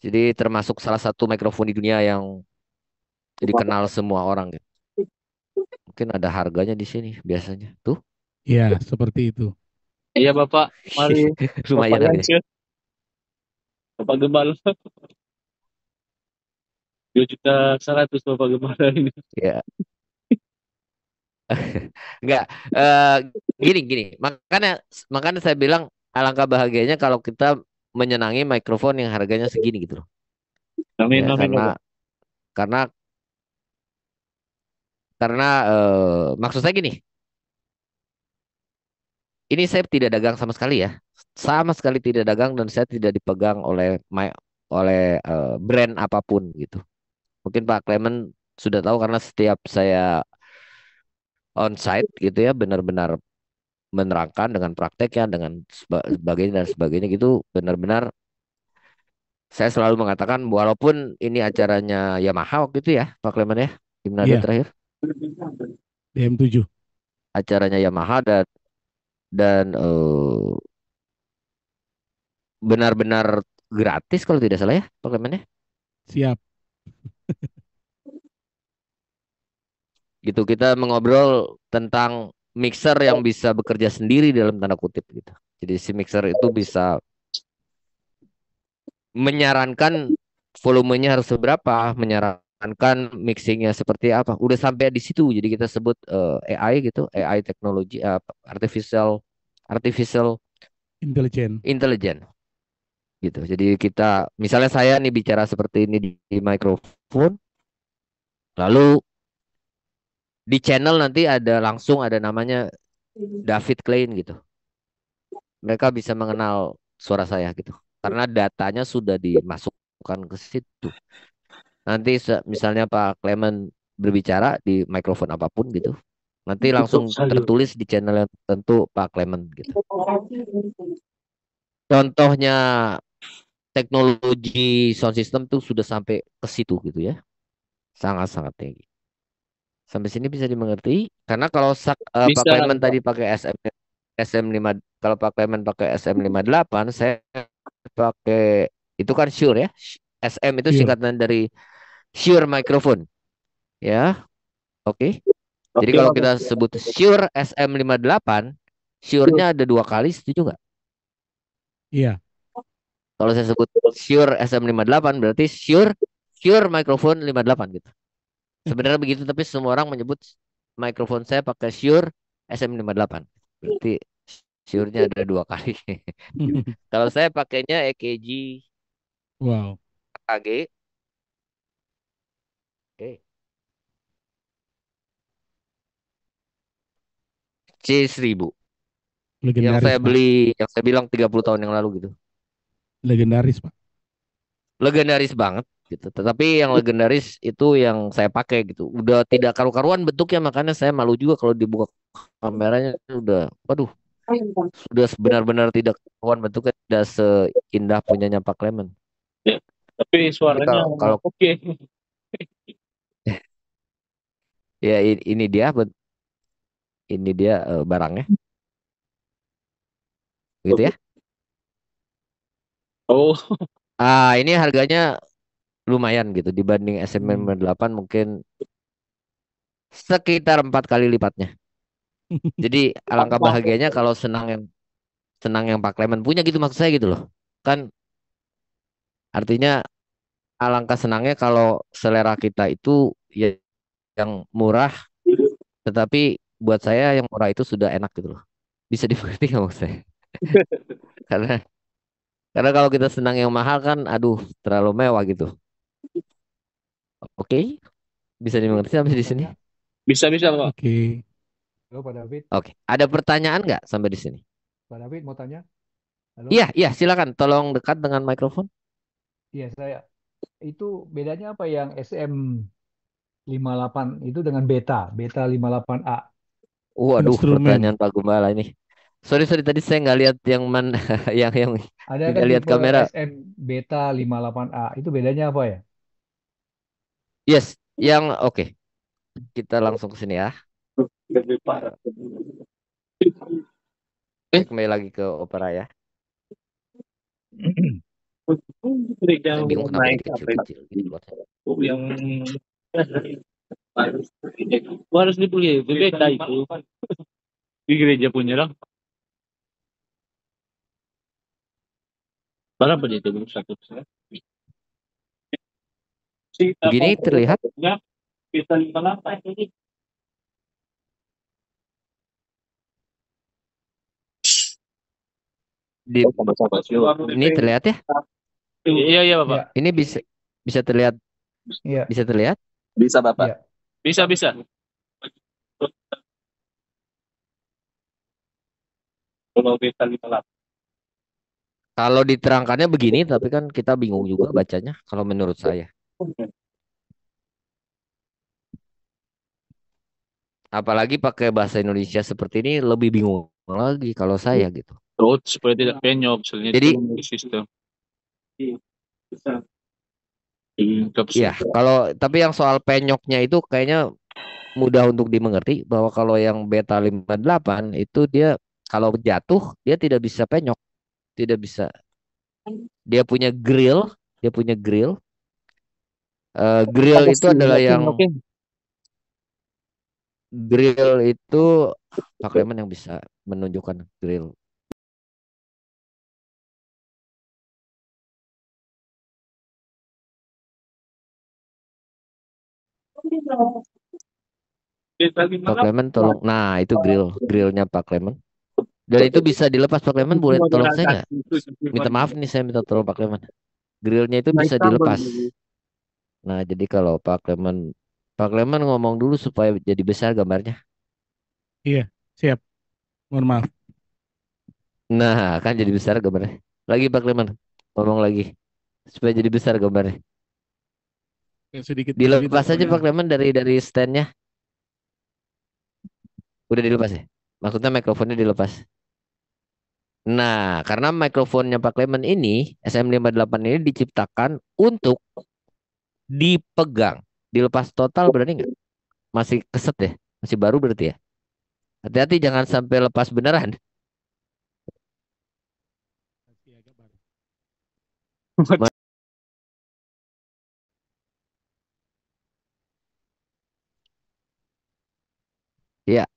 Jadi termasuk salah satu mikrofon di dunia yang dikenal semua orang gitu. Mungkin ada harganya di sini biasanya. Tuh. Iya, seperti itu. Iya, Bapak. Mari. Lumayan Bapak harganya. Bapak Gembala. 2.100.000 Bapak Gembala ini. Ya. Enggak. Gini. Makanya saya bilang alangkah bahagianya kalau kita menyenangi mikrofon yang harganya segini gitu loh. Amin, Ya, amin, Bapak. karena maksud saya gini. Ini saya tidak dagang sama sekali ya. Sama sekali tidak dagang dan saya tidak dipegang oleh brand apapun gitu. Mungkin Pak Clement sudah tahu karena setiap saya onsite gitu ya benar-benar menerangkan dengan prakteknya dengan sebagainya dan sebagainya gitu benar-benar saya selalu mengatakan walaupun ini acaranya Yamaha waktu itu ya Pak Clement ya di Manado Iya, terakhir DM7. acaranya Yamaha dan benar-benar gratis kalau tidak salah ya Pak Clement ya. Siap. Gitu kita mengobrol tentang mixer yang bisa bekerja sendiri dalam tanda kutip gitu. Jadi si mixer itu bisa menyarankan volumenya harus seberapa, menyarankan mixingnya seperti apa. Udah sampai di situ. Jadi kita sebut AI gitu, AI teknologi artificial Intelijen. intelligence gitu. Jadi kita misalnya saya nih bicara seperti ini di mikrofon, lalu di channel nanti langsung ada namanya David Klein gitu. Mereka bisa mengenal suara saya gitu. Karena datanya sudah dimasukkan ke situ. Nanti misalnya Pak Clement berbicara di mikrofon apapun gitu. Nanti langsung tertulis di channel yang tertentu Pak Clement gitu. Contohnya teknologi sound system tuh sudah sampai ke situ gitu ya. Sangat-sangat tinggi. Sampai sini bisa dimengerti. Karena kalau Pak Clement tadi pakai SM5, kalau Pak Clement pakai SM58, saya pakai itu kan Shure ya. SM itu Shure. singkatan dari Shure microphone. Ya. Oke. Jadi kalau kita sebut Shure SM58, Shure-nya ada 2 kali, setuju nggak? Iya. Kalau saya sebut Shure SM58 berarti Shure microphone 58 gitu. Sebenarnya begitu tapi semua orang menyebut mikrofon saya pakai Shure SM58. Berarti sure-nya ada 2 kali. Kalau saya pakainya EKG Wow, AG. Oke. C1000. Yang legendaris saya Pak, beli, yang saya bilang 30 tahun yang lalu gitu. legendaris Pak. Legendaris banget gitu. Tetapi yang legendaris itu yang saya pakai gitu. Udah tidak karu-karuan bentuknya, makanya saya malu juga kalau dibuka kameranya. Udah, waduh, sudah benar-benar tidak karuan bentuknya, tidak seindah punyanya Pak Clement. Ya, tapi Jadi suaranya kalau oke. ya ini dia barangnya gitu ya. Oh, Ini harganya lumayan gitu dibanding SM58 mungkin sekitar 4 kali lipatnya. Jadi alangkah bahagianya kalau senang yang Pak Clement punya gitu, maksud saya gitu loh. Kan artinya alangkah senangnya kalau selera kita itu ya yang murah, tetapi buat saya yang murah itu sudah enak gitu loh. Bisa dimengerti nggak maksud saya? Karena karena kalau kita senang yang mahal kan, aduh, terlalu mewah gitu. Oke, bisa dimengerti sampai di sini. bisa Pak. Oke, Halo Pak David, Oke, ada pertanyaan nggak sampai di sini? Pak David mau tanya? Halo? Iya, iya, silakan. Tolong dekat dengan mikrofon. Iya saya. Itu bedanya apa yang SM58 itu dengan Beta 58A? Waduh, instrumen. pertanyaan Pak Gumbala ini. Sorry, sorry, tadi saya nggak lihat yang mana, yang Ada kan nggak lihat tipe kamera. SM Beta 58A. Itu bedanya apa ya? Yes, yang oke. Kita langsung ke sini ya. Saya kembali lagi ke Opera ya. Saya bingung kenapa jadi kecil-kecil gini keluarnya. yang harus dibeli beda itu di gereja punya dong. Berapa dia itu satu? Begini terlihat. Bisa 58 ini. Ini terlihat ya? Iya iya Bapak. Ya, Ini bisa terlihat, iya, bisa terlihat. Bisa Bapak. iya. Bisa. Kalau beta 58. Kalau diterangkannya begini, tapi kan kita bingung juga bacanya. Kalau menurut saya, apalagi pakai bahasa Indonesia seperti ini lebih bingung lagi kalau saya gitu. Terus supaya tidak penyok, soalnya Jadi, itu sistem. ya, kalau tapi yang soal penyoknya itu kayaknya mudah untuk dimengerti, bahwa kalau yang Beta 58 itu dia kalau jatuh dia tidak bisa penyok, tidak bisa. Dia punya grill. Grill itu adalah yang grill itu Pak Clement yang bisa menunjukkan grill. Pak Clement tolong. Nah, itu grillnya Pak Clement. Dan itu bisa dilepas Pak Clement, boleh tolong saya nggak? Minta maaf nih, saya minta tolong Pak Clement. Grillnya itu bisa dilepas. Nah, jadi kalau Pak Clement ngomong dulu supaya jadi besar gambarnya. Iya, siap. Mohon maaf. Nah, kan jadi besar gambarnya. Lagi Pak Clement, ngomong lagi supaya jadi besar gambarnya. Sedikit Dilepas aja teleponnya. Pak Clement dari standnya. Udah dilepas ya? Maksudnya mikrofonnya dilepas. Nah, karena mikrofonnya Pak Clement ini, SM58 ini diciptakan untuk dipegang. Dilepas total berani nggak? Masih keset ya? Masih baru berarti ya? Hati-hati jangan sampai lepas beneran. Masih agak baru. Ya,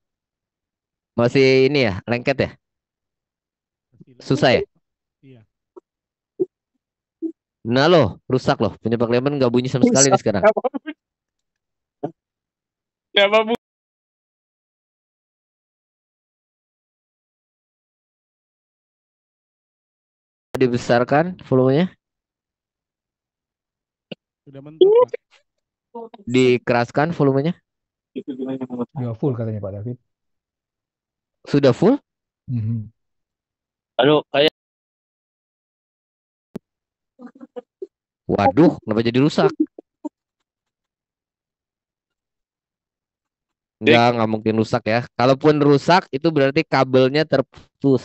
masih ini ya, lengket ya? Susah ya? Iya. Nah loh, rusak loh. Punya Pak Clement nggak bunyi sama sekali nih sekarang. Ya, dibesarkan volumenya, Sudah mentok, Pak. dikeraskan volumenya, Ya full katanya Pak David. sudah full. Mhm. Aduh, kayak Waduh, kenapa jadi rusak? Nggak mungkin rusak ya. Kalaupun rusak itu berarti kabelnya terputus.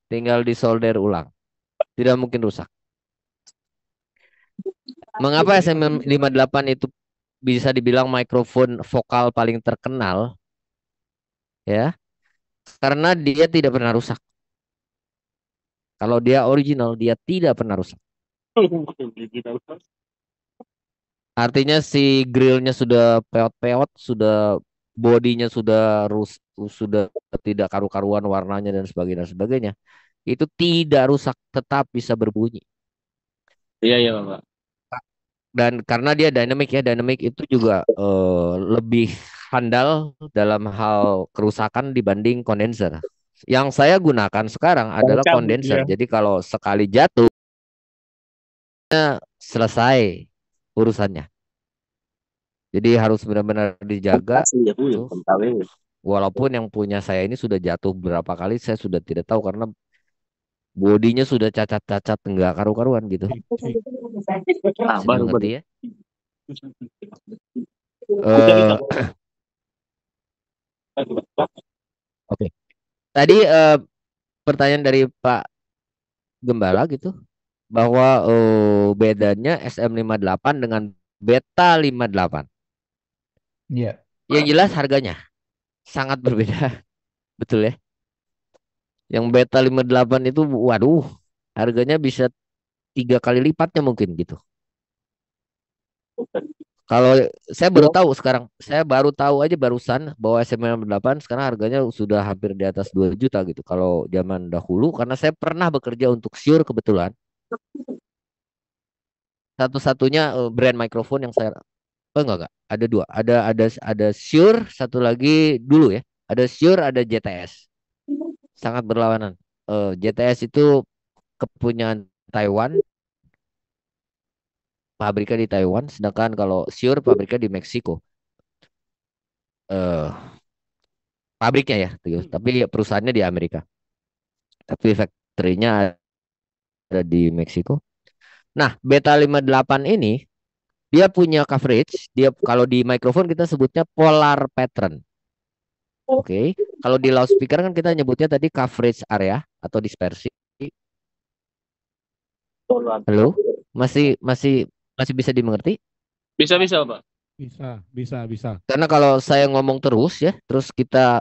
Tinggal disolder ulang. Tidak mungkin rusak. Mengapa SM58 itu bisa dibilang mikrofon vokal paling terkenal? Ya, karena dia tidak pernah rusak. Kalau dia original, dia tidak pernah rusak. Artinya si grillnya sudah peot-peot, sudah bodinya sudah tidak karu-karuan warnanya dan sebagainya. Itu tidak rusak, tetap bisa berbunyi. iya iya Bapak. Dan karena dia dynamic ya, dynamic itu juga lebih handal dalam hal kerusakan dibanding kondenser. Yang saya gunakan sekarang adalah Cabut kondenser. dia. Jadi kalau sekali jatuh selesai urusannya. Jadi harus benar-benar dijaga. Kasih ya Bu ya, Tuh. kental ya. Walaupun yang punya saya ini sudah jatuh berapa kali, saya sudah tidak tahu karena bodinya sudah cacat-cacat enggak karu-karuan gitu. Cik. Ah, Bisa baru dimengerti baru. ya. Bisa bisa. Eh, Oke. Tadi pertanyaan dari Pak Gembala gitu bahwa bedanya SM58 dengan Beta 58. Iya. Yang jelas harganya sangat berbeda, betul ya. Yang Beta 58 itu waduh, harganya bisa 3 kali lipatnya mungkin gitu. Kalau saya baru tahu sekarang, saya baru tahu aja barusan bahwa SM58 sekarang harganya sudah hampir di atas 2 juta gitu. Kalau zaman dahulu, karena saya pernah bekerja untuk Shure kebetulan, satu-satunya brand mikrofon yang saya, oh enggak, ada dua, ada Shure, satu lagi dulu ya, ada Shure, ada JTS, sangat berlawanan. JTS itu kepunyaan Taiwan, pabriknya di Taiwan, sedangkan kalau Shure pabriknya di Meksiko. eh Pabriknya ya, gitu. Tapi perusahaannya di Amerika. Tapi factory-nya ada di Meksiko. Nah, Beta 58 ini dia punya coverage, dia kalau di mikrofon kita sebutnya polar pattern. Oke. Kalau di loudspeaker kan kita nyebutnya tadi coverage area atau dispersi. Halo? Masih masih masih bisa dimengerti? Bisa bisa Bapak. Bisa. Karena kalau saya ngomong terus ya, terus kita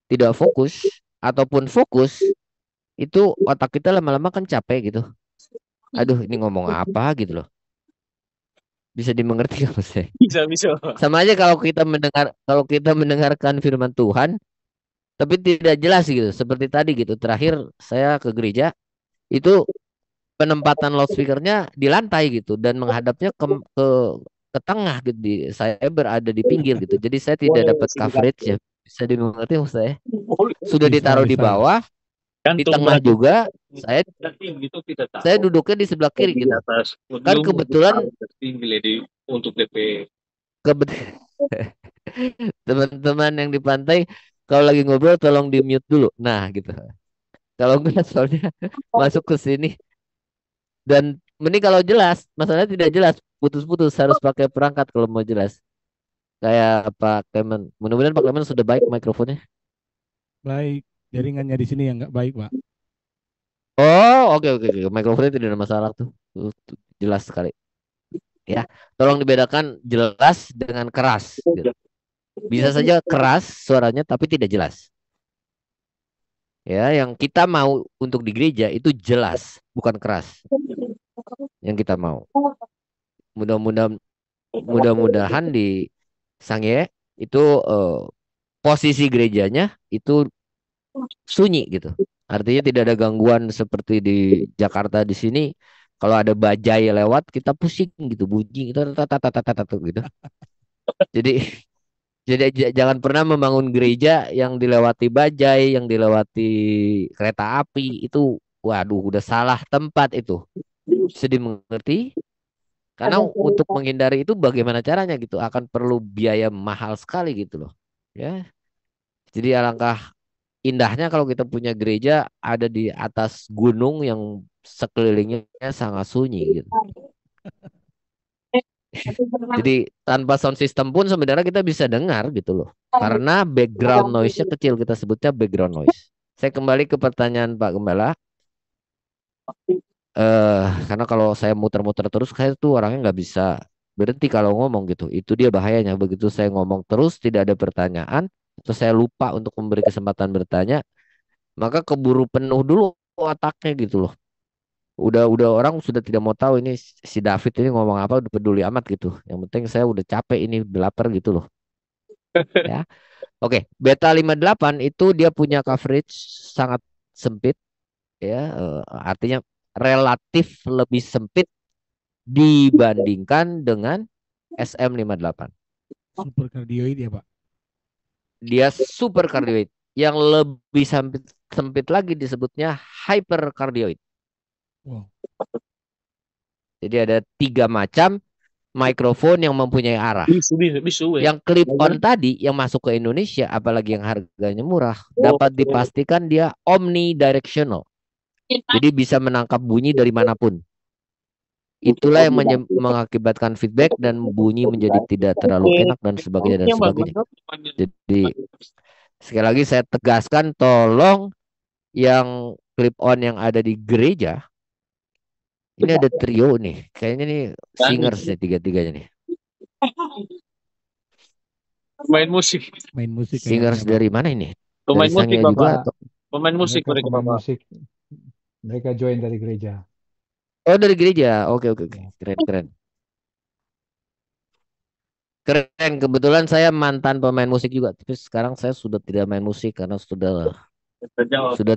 tidak fokus ataupun fokus, itu otak kita lama-lama kan capek gitu. Aduh, ini ngomong apa gitu loh. Bisa dimengerti nggak Mas? Bisa bisa Bapak. Sama aja kalau kita mendengarkan firman Tuhan tapi tidak jelas gitu. Seperti tadi gitu. Terakhir saya ke gereja itu penempatan loudspeakernya di lantai gitu dan menghadapnya ke tengah gitu. Saya berada di pinggir gitu. Jadi saya tidak Boleh dapat singkat. coverage ya. Bisa dimengerti maksud saya. Boleh. Sudah ditaruh di Bisa. bawah, di Gantung tengah berarti. juga. Saya Gitu tidak tahu. saya duduknya di sebelah kiri Di gitu. atas Kan podium kebetulan tinggi lady untuk DP. teman-teman yang di pantai kalau lagi ngobrol tolong di mute dulu. Nah, gitu. Kalau enggak soalnya masuk ke sini dan mending kalau jelas, masalahnya tidak jelas, putus-putus harus pakai perangkat kalau mau jelas. Kayak Pak Clement. Mudah-mudahan Pak Clement sudah baik mikrofonnya. Baik. Jaringannya di sini yang nggak baik, Pak. Oh, oke. Mikrofonnya tidak ada masalah tuh. Tuh, jelas sekali. Ya, tolong dibedakan jelas dengan keras gitu. Bisa saja keras suaranya tapi tidak jelas. Ya, yang kita mau untuk di gereja itu jelas, bukan keras. Yang kita mau. Mudah-mudahan mudah-mudahan di Sangye itu posisi gerejanya itu sunyi gitu. Artinya tidak ada gangguan seperti di Jakarta di sini. Kalau ada bajai lewat kita pusing gitu, bunyi gitu, gitu. Jadi jangan pernah membangun gereja yang dilewati bajai, yang dilewati kereta api itu Waduh, udah salah tempat itu. Bisa dimengerti? Karena untuk menghindari itu bagaimana caranya gitu akan perlu biaya mahal sekali gitu loh. Ya. Jadi alangkah indahnya kalau kita punya gereja ada di atas gunung yang sekelilingnya sangat sunyi gitu. Jadi tanpa sound system pun sebenarnya kita bisa dengar gitu loh. Karena background noise-nya kecil, kita sebutnya background noise. Saya kembali ke pertanyaan Pak Gembala. Karena kalau saya muter-muter terus, saya tuh orangnya nggak bisa berhenti kalau ngomong gitu. Itu dia bahayanya. Begitu saya ngomong terus, tidak ada pertanyaan, terus saya lupa untuk memberi kesempatan bertanya, maka keburu penuh dulu otaknya gitu loh. Udah orang sudah tidak mau tahu ini si David ini ngomong apa, udah peduli amat gitu. Yang penting saya udah capek ini belaper gitu loh. Ya. Oke, Beta 58 itu dia punya coverage sangat sempit ya, artinya relatif lebih sempit dibandingkan dengan SM58. Super kardioid ya Pak. Dia super kardioid. Yang lebih sempit lagi disebutnya hyperkardioid. Wow. Jadi ada 3 macam mikrofon yang mempunyai arah. Bisu. Yang clip on tadi yang masuk ke Indonesia, apalagi yang harganya murah, dapat dipastikan dia omnidirectional. Jadi bisa menangkap bunyi dari manapun. Itulah yang mengakibatkan feedback dan bunyi menjadi tidak terlalu enak dan sebagainya dan sebagainya. Jadi sekali lagi saya tegaskan, tolong yang clip on yang ada di gereja, ini ada trio nih, kayaknya nih singers nih tiga-tiganya nih. Main musik. Main musik Singers kayaknya, Pak. dari mana ini? Pemain Dari musik Sangia juga Bapak. atau? Pemain musik mereka pemain Bapak. musik. Mereka join dari gereja. Oh, dari gereja. Oke. Ya. Keren. Keren. Kebetulan saya mantan pemain musik juga, tapi sekarang saya sudah tidak main musik karena sudah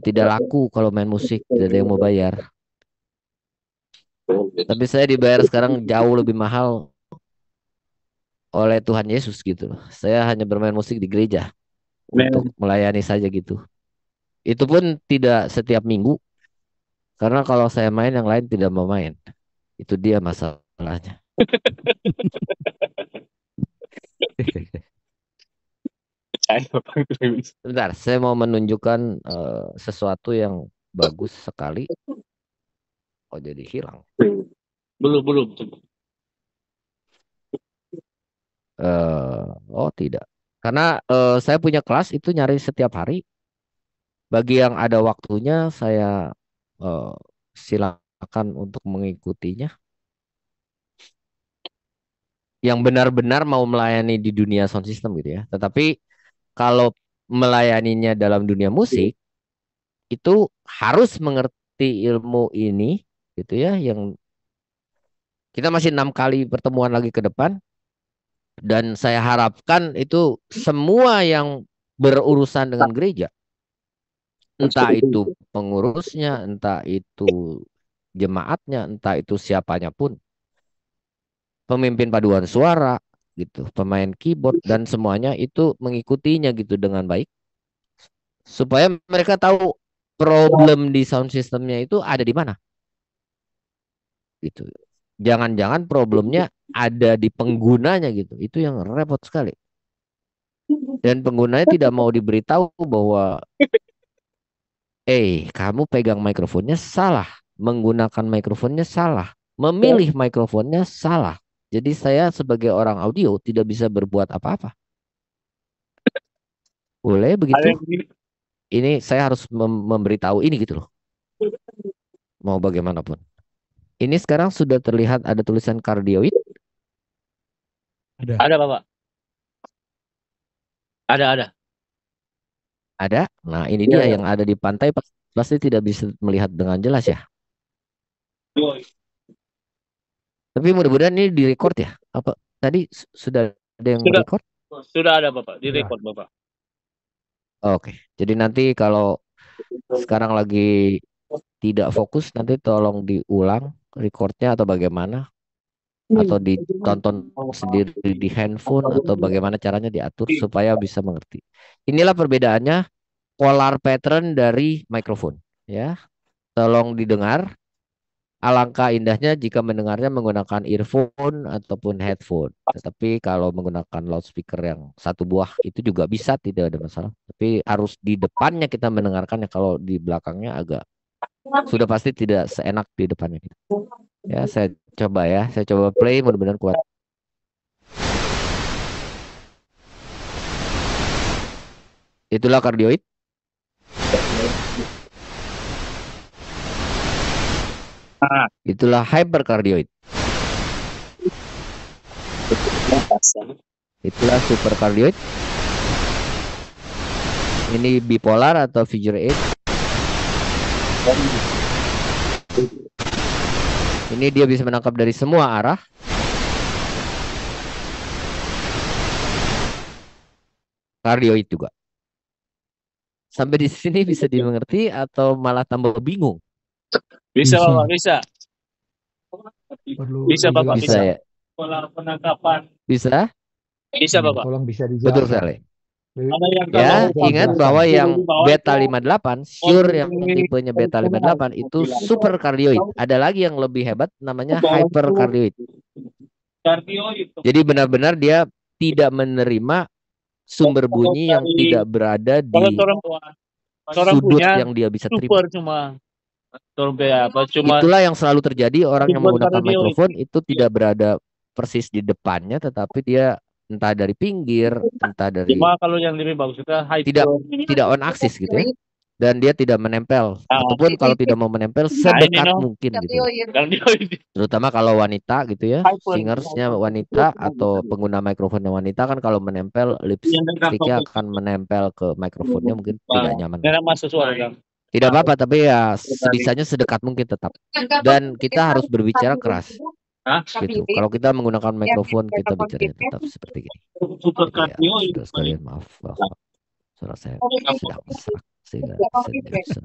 tidak laku kalau main musik, tidak ada yang mau bayar. Tapi saya dibayar sekarang jauh lebih mahal oleh Tuhan Yesus gitu loh. Saya hanya bermain musik di gereja untuk melayani saja gitu. Itu pun tidak setiap minggu, karena kalau saya main yang lain tidak mau main. Itu dia masalahnya. Bentar, saya mau menunjukkan sesuatu yang bagus sekali. Oh, jadi hilang. Belum. Oh, tidak. Karena saya punya kelas itu nyari setiap hari. Bagi yang ada waktunya, saya silakan untuk mengikutinya. Yang benar-benar mau melayani di dunia sound system gitu ya. Tetapi kalau melayaninya dalam dunia musik, itu harus mengerti ilmu ini gitu ya. Yang kita masih 6 kali pertemuan lagi ke depan. Dan saya harapkan itu semua yang berurusan dengan gereja, entah itu pengurusnya, entah itu jemaatnya, entah itu siapanya pun, pemimpin paduan suara gitu, pemain keyboard dan semuanya itu mengikutinya gitu dengan baik, supaya mereka tahu problem di sound systemnya itu ada di mana gitu. Jangan-jangan problemnya ada di penggunanya gitu, itu yang repot sekali. Dan penggunanya tidak mau diberitahu bahwa kamu pegang mikrofonnya salah, menggunakan mikrofonnya salah, memilih mikrofonnya salah. Jadi saya sebagai orang audio tidak bisa berbuat apa-apa. Boleh begitu? Ini saya harus memberitahu ini gitu loh. Mau bagaimanapun. Ini sekarang sudah terlihat ada tulisan kardioid. Ada Bapak. Ada. Ada. Nah, ini dia yang ada di pantai pasti tidak bisa melihat dengan jelas ya. Tapi mudah-mudahan ini direcord ya. Apa tadi sudah ada yang merecord? Sudah ada Bapak, direcord Bapak. Oke. Jadi nanti kalau sekarang lagi tidak fokus, nanti tolong diulang recordnya atau bagaimana, atau ditonton sendiri di handphone atau bagaimana caranya diatur supaya bisa mengerti. Inilah perbedaannya polar pattern dari mikrofon ya. tolong didengar. Alangkah indahnya jika mendengarnya menggunakan earphone ataupun headphone. Tetapi kalau menggunakan loudspeaker yang satu buah itu juga bisa, tidak ada masalah. Tapi harus di depannya kita mendengarkannya. Kalau di belakangnya agak sudah pasti tidak seenak di depannya. Ya, saya coba ya. Saya coba play, mudah-mudahan kuat. Itulah kardioid. Itulah hyperkardioid. Itulah superkardioid. Ini bipolar atau figure 8. Ini dia bisa menangkap dari semua arah. Kardioid juga. Sampai di sini bisa dimengerti atau malah tambah bingung? Bisa, Bisa. Bapak, bisa. Perlu Bisa, Bapak, Bisa dijelaskan. ya? Pola penangkapan. Bisa? Bisa, Bapak. Tolong bisa Betul dijelaskan. sekali. Ada yang Ya, Kalau ingat dijelaskan. bahwa yang di bawah beta itu 58, sure yang tipenya beta 58 itu superkardioid. Ada lagi yang lebih hebat namanya hyperkardioid. kardio itu. Jadi benar-benar dia tidak menerima sumber bunyi yang tidak berada Kalau di orang sudut punya yang dia bisa terima. super cuma apa cuma Itulah yang selalu terjadi, orang yang super menggunakan kardioid. mikrofon itu tidak berada persis di depannya, tetapi dia entah dari pinggir, entah dari Cuma kalau yang lebih bagus itu hyper. tidak on axis gitu ya. Dan dia tidak menempel, Nah, ataupun kalau tidak mau menempel ini sedekat no. mungkin gitu. Kardioid. Terutama kalau wanita gitu ya, Hyper. singersnya wanita atau pengguna mikrofonnya wanita kan kalau menempel lipsticknya akan menempel ke mikrofonnya mungkin tidak nyaman. Karena masuk suara kan. Tidak apa-apa, tapi ya sebisanya sedekat mungkin tetap. Dan kita harus berbicara keras. Hah? Gitu. Kalau kita menggunakan mikrofon kita bicara tetap seperti ini. Super Jadi ya, kardioid. saudara sekalian maaf bahwa suara saya sedang serak sehingga saya tidak bisa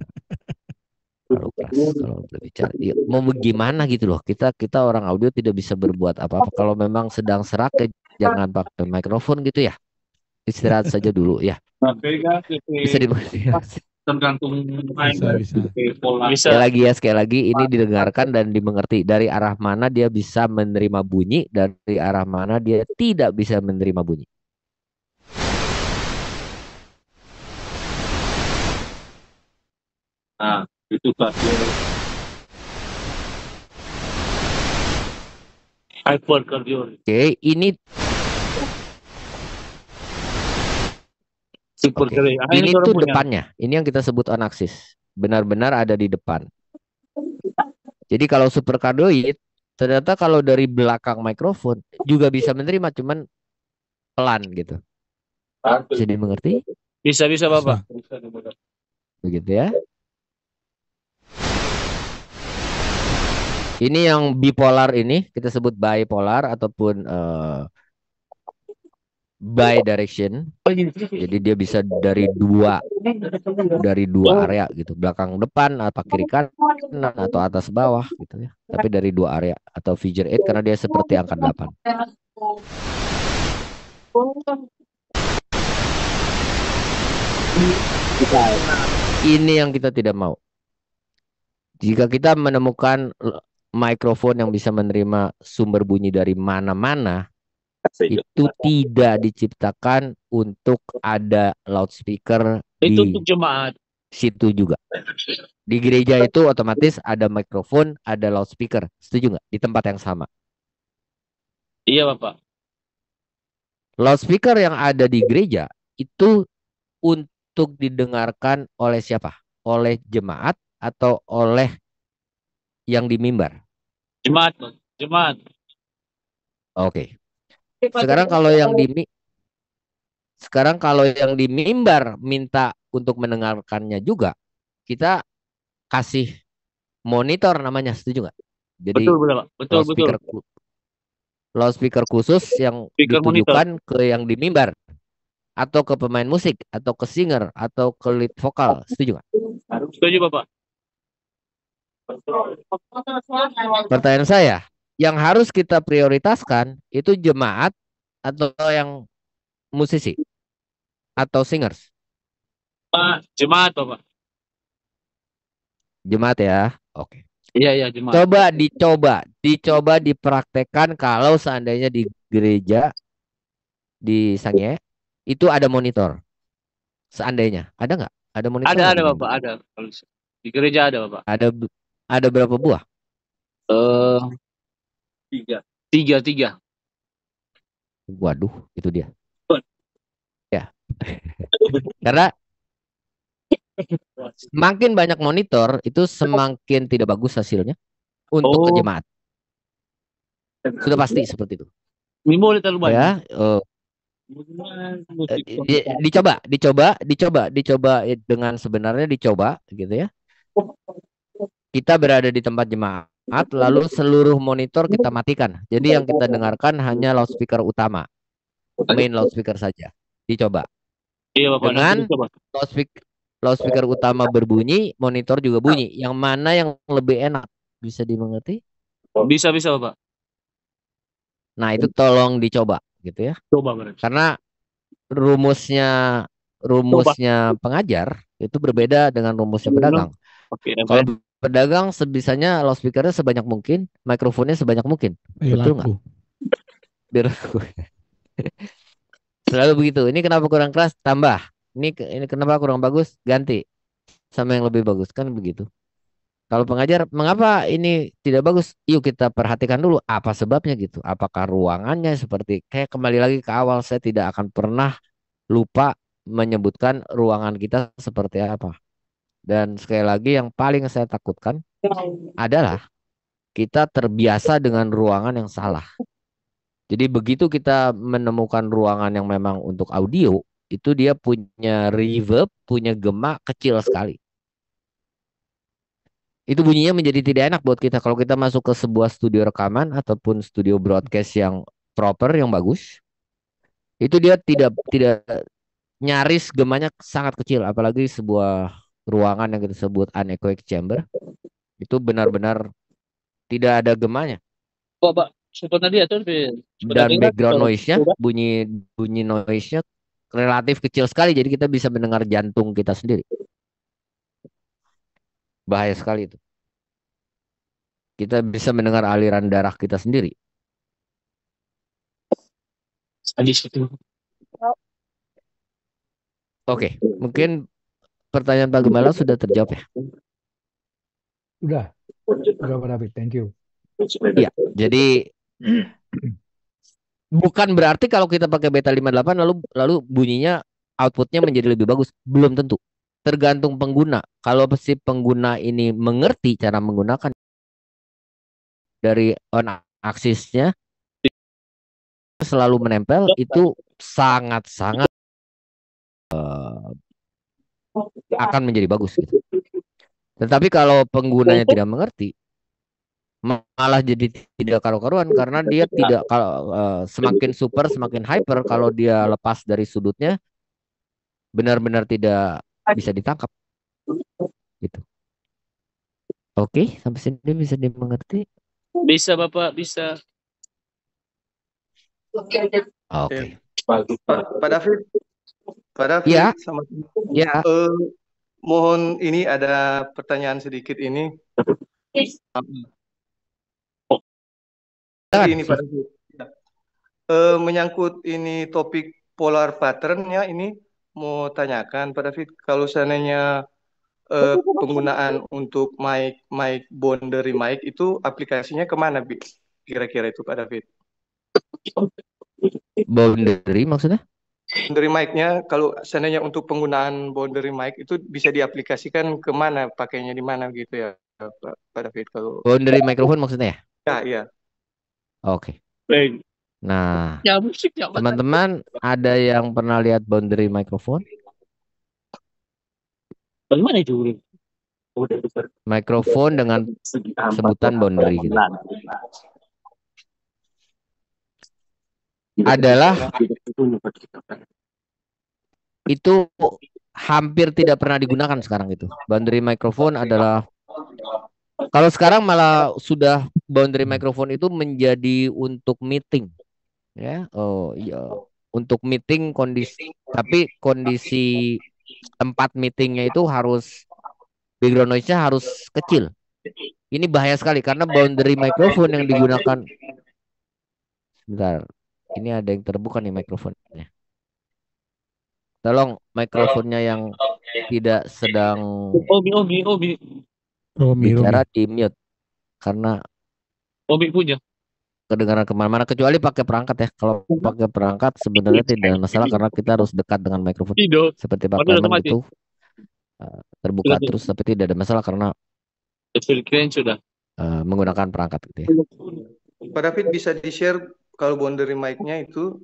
terlalu keras kalau berbicara. Ya, mau bagaimana gitu loh. Kita orang audio tidak bisa berbuat apa-apa. Kalau memang sedang serak ya jangan pakai mikrofon gitu ya. Istirahat saja dulu ya. Bisa dimengerti. Tergantung Sekali lagi ini didengarkan dan dimengerti dari arah mana dia bisa menerima bunyi, dari arah mana dia tidak bisa menerima bunyi. Nah, itu Pak. Hyperkardioid. Oke, ini Super Oke. kardioid. Ini tuh depannya. Ini yang kita sebut on axis. Benar-benar ada di depan. Jadi kalau superkardioid ternyata kalau dari belakang mikrofon juga bisa menerima, cuman pelan gitu. Bisa dimengerti? Bisa Bapak. Begitu ya. Ini yang bipolar ini kita sebut bipolar ataupun bidirection. Jadi dia bisa dari dua area gitu, belakang depan atau kiri kanan atau atas bawah gitu ya. Tapi dari dua area atau figure 8 karena dia seperti angka 8. Ini yang kita tidak mau. Jika kita menemukan mikrofon yang bisa menerima sumber bunyi dari mana-mana, itu tidak diciptakan untuk ada loudspeaker Itu di untuk jemaat. situ juga. Di gereja itu otomatis ada mikrofon, ada loudspeaker. Setuju nggak? Di tempat yang sama. Iya Bapak. Loudspeaker yang ada di gereja itu untuk didengarkan oleh siapa? Oleh jemaat atau oleh yang di mimbar? Jemaat, jemaat. Oke. Sekarang kalau yang di mimbar minta untuk mendengarkannya juga, kita kasih monitor namanya, setuju nggak? Jadi betul. Loudspeaker khusus yang Speaker ditujukan ke yang di mimbar atau ke pemain musik atau ke singer atau ke lead vokal, setuju nggak? Setuju Bapak. Pertanyaan saya, yang harus kita prioritaskan itu jemaat atau yang musisi atau singers? Jemaat Bapak. Jemaat ya. Oke. Iya, Jemaat. Dicoba dipraktekkan kalau seandainya di gereja di Sange itu ada monitor. Seandainya, ada nggak? Ada monitor nggak Ada di Bapak, gereja? ada. Di gereja ada Bapak. Ada berapa buah? Eh, tiga. Waduh, itu dia. Ya, karena semakin banyak monitor itu semakin tidak bagus hasilnya untuk ke Oh, jemaat. Sudah pasti seperti itu. ini boleh terlalu banyak. Ya, dicoba dengan sebenarnya dicoba gitu ya. Kita berada di tempat jemaat, lalu seluruh monitor kita matikan. Jadi yang kita dengarkan hanya loudspeaker utama, main loudspeaker saja. Dicoba. Iya Bapak, nanti Dengan coba. loudspeaker utama berbunyi, monitor juga bunyi. Yang mana yang lebih enak? Bisa dimengerti? Bisa Bapak. Nah, itu tolong dicoba gitu ya. Coba berarti. Karena rumusnya pengajar itu berbeda dengan rumusnya pedagang. Oke, Kalau pedagang sebisanya loudspeakernya sebanyak mungkin, mikrofonnya sebanyak mungkin. Betul nggak? Biar selalu begitu. Ini kenapa kurang keras? Tambah. Ini kenapa kurang bagus? Ganti sama yang lebih bagus, kan begitu. Kalau pengajar, mengapa ini tidak bagus? Yuk kita perhatikan dulu apa sebabnya gitu. Apakah ruangannya seperti kayak kembali lagi ke awal, saya tidak akan pernah lupa menyebutkan ruangan kita seperti apa. Dan sekali lagi yang paling saya takutkan adalah kita terbiasa dengan ruangan yang salah. Jadi begitu kita menemukan ruangan yang memang untuk audio, itu dia punya reverb, punya gema kecil sekali. Itu bunyinya menjadi tidak enak buat kita. Kalau kita masuk ke sebuah studio rekaman ataupun studio broadcast yang proper, yang bagus, itu dia tidak nyaris gemanya sangat kecil. Apalagi sebuah ruangan yang kita sebut anechoic chamber, itu benar-benar tidak ada gemanya. Bapak, seperti tadi ya tuh. Dan background noise-nya, bunyi noise-nya relatif kecil sekali. Jadi kita bisa mendengar jantung kita sendiri. Bahaya sekali itu. Kita bisa mendengar aliran darah kita sendiri. Oke, mungkin pertanyaan Pak Gembala sudah terjawab ya? Udah Pak David, thank you. Iya, jadi bukan berarti kalau kita pakai beta 58 lalu bunyinya outputnya menjadi lebih bagus. Belum tentu. Tergantung pengguna. Kalau si pengguna ini mengerti cara menggunakan dari on axis-nya selalu menempel, itu sangat-sangat akan menjadi bagus gitu. Tetapi kalau penggunanya tidak mengerti, malah jadi tidak karu-karuan karena dia tidak, kalau semakin super, semakin hyper, kalau dia lepas dari sudutnya benar-benar tidak bisa ditangkap gitu. Oke, sampai sini bisa dimengerti? Bisa Bapak, bisa. Oke. Pak David, Ya. sama Ya. mohon ini ada pertanyaan sedikit ini. Ini Pak David. Menyangkut ini topik polar pattern-nya, ini mau tanyakan Pak David, kalau seandainya penggunaan untuk mic boundary mic itu aplikasinya kemana kira-kira itu Pak David? Boundary maksudnya? Boundary mic-nya, kalau seandainya untuk penggunaan boundary mic itu bisa diaplikasikan kemana, pakainya di mana gitu ya Pak David? Kalau boundary microphone maksudnya ya? Iya. Oke. Nah, teman-teman ada yang pernah lihat boundary microphone? Bagaimana itu? Mikrofon dengan sebutan boundary gitu. Adalah itu hampir tidak pernah digunakan sekarang itu. Boundary microphone adalah, kalau sekarang malah sudah boundary microphone itu menjadi untuk meeting. Ya, oh iya, untuk meeting kondisi, tapi kondisi tempat meetingnya itu harus background noise-nya harus kecil. Ini bahaya sekali karena boundary microphone yang digunakan. Sebentar, ini ada yang terbuka nih mikrofonnya. Tolong mikrofonnya yang tidak sedang Omi. Romi. bicara di mute karena Omi punya. kedengaran kemana-mana kecuali pakai perangkat ya. Kalau pakai perangkat sebenarnya tidak ada masalah karena kita harus dekat dengan mikrofon. Tidak. Seperti Pak Padahal Clement otomatis. itu terbuka Sudah. terus tapi tidak ada masalah karena Keren sudah. menggunakan perangkat gitu ya. Pak David bisa di-share kalau boundary mic-nya itu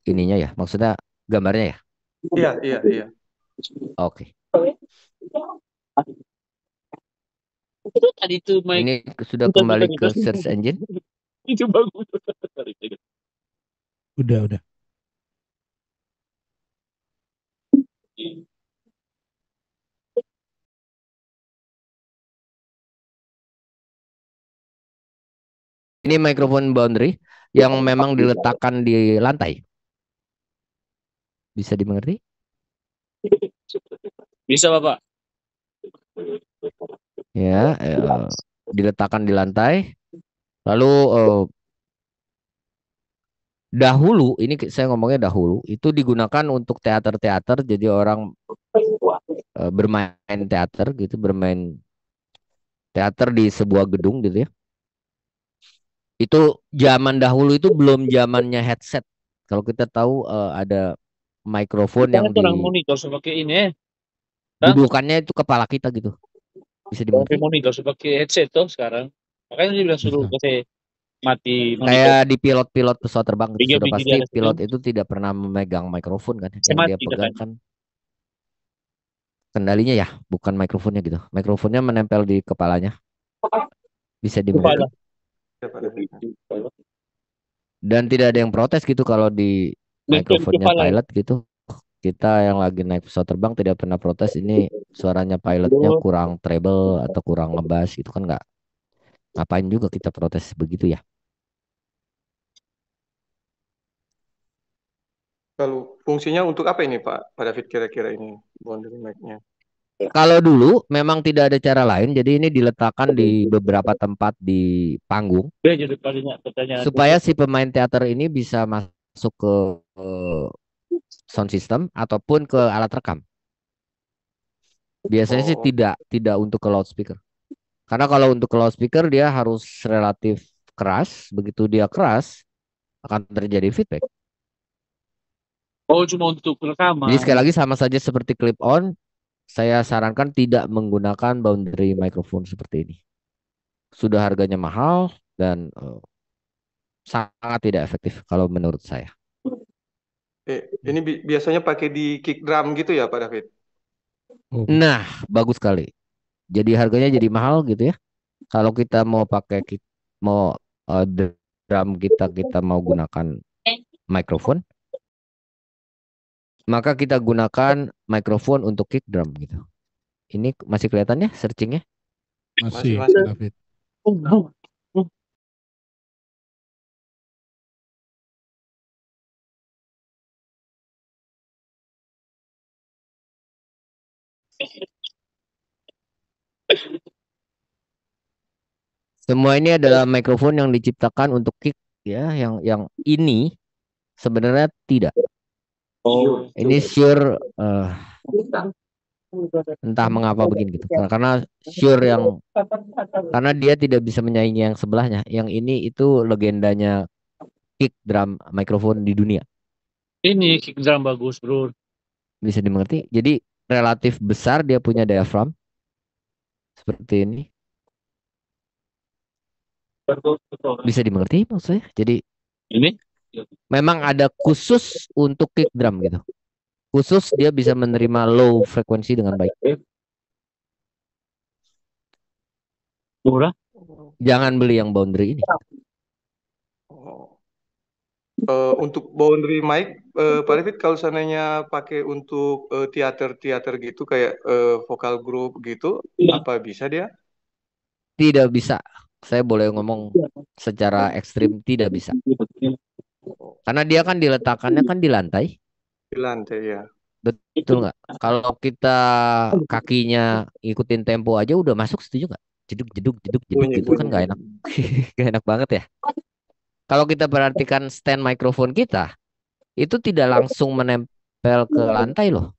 Ininya ya, maksudnya gambarnya ya. iya. Oke. Itu tadi tuh mic. Ini sudah kembali ke search engine. Itu bagus. Udah. Ini mikrofon boundary yang memang diletakkan di lantai. Bisa dimengerti? Bisa Bapak. Ya, diletakkan di lantai. Lalu dahulu, ini saya ngomongnya dahulu, itu digunakan untuk teater-teater. Jadi orang bermain teater gitu, bermain teater di sebuah gedung gitu ya. Itu zaman dahulu itu belum zamannya headset. Kalau kita tahu ada mikrofon yang orang monitor sebagai ini. dudukannya itu kepala kita gitu. Bisa dimengerti? Monitor sebagai headset tuh sekarang. Makanya dia bilang suruh kasih mati monitor. Kayak di pilot-pilot pesawat terbang itu sudah biji pasti di atas pilot itu tidak pernah memegang mikrofon kan. Yang dia mati pegang katanya. kan kendalinya ya, bukan mikrofonnya gitu. Mikrofonnya menempel di kepalanya. Bisa dimengerti? Dan tidak ada yang protes gitu kalau di mikrofonnya pilot gitu. Kita yang lagi naik pesawat terbang tidak pernah protes ini suaranya pilotnya kurang treble atau kurang ngebass gitu kan nggak. Ngapain juga kita protes begitu ya. Kalau fungsinya untuk apa ini Pak David kira-kira ini boundary mic-nya? Kalau dulu memang tidak ada cara lain, jadi ini diletakkan di beberapa tempat di panggung supaya si pemain teater ini bisa masuk ke sound system ataupun ke alat rekam. Biasanya sih tidak untuk ke loudspeaker. Karena kalau untuk ke loudspeaker dia harus relatif keras, begitu dia keras akan terjadi feedback. Oh, cuma untuk rekaman. Jadi sekali lagi sama saja seperti clip on. Saya sarankan tidak menggunakan boundary microphone seperti ini. Sudah harganya mahal dan sangat tidak efektif kalau menurut saya. Ini biasanya pakai di kick drum gitu ya Pak David? Nah, bagus sekali. Jadi harganya jadi mahal gitu ya. Kalau kita mau pakai drum kita mau gunakan mikrofon, maka kita gunakan mikrofon untuk kick drum gitu. Ini masih kelihatan ya searchingnya? Masih. David. Semua ini adalah mikrofon yang diciptakan untuk kick ya, yang ini sebenarnya tidak. Ini Shure entah mengapa begini gitu. Karena Shure karena dia tidak bisa menyaingi yang sebelahnya. Yang ini itu legendanya kick drum mikrofon di dunia. Ini kick drum bagus, Bro. Bisa dimengerti? Jadi relatif besar dia punya diaphragm seperti ini. Bisa dimengerti maksudnya? Jadi ini memang ada khusus untuk kick drum gitu. Khusus dia bisa menerima low frekuensi dengan baik. murah. Jangan beli yang boundary ini. Untuk boundary mic, Pak David kalau seandainya pakai untuk teater-teater gitu kayak vokal group gitu, apa bisa dia? Tidak bisa. Saya boleh ngomong secara ekstrim tidak bisa. Karena dia kan diletakkannya kan di lantai. Di lantai ya. Betul nggak? Kalau kita kakinya ikutin tempo aja udah masuk, setuju nggak? Jeduk jeduk jeduk jeduk Bunyi, gitu kan bunyi. nggak enak. Nggak enak banget ya. Kalau kita perhatikan stand mikrofon kita, itu tidak langsung menempel ke lantai loh.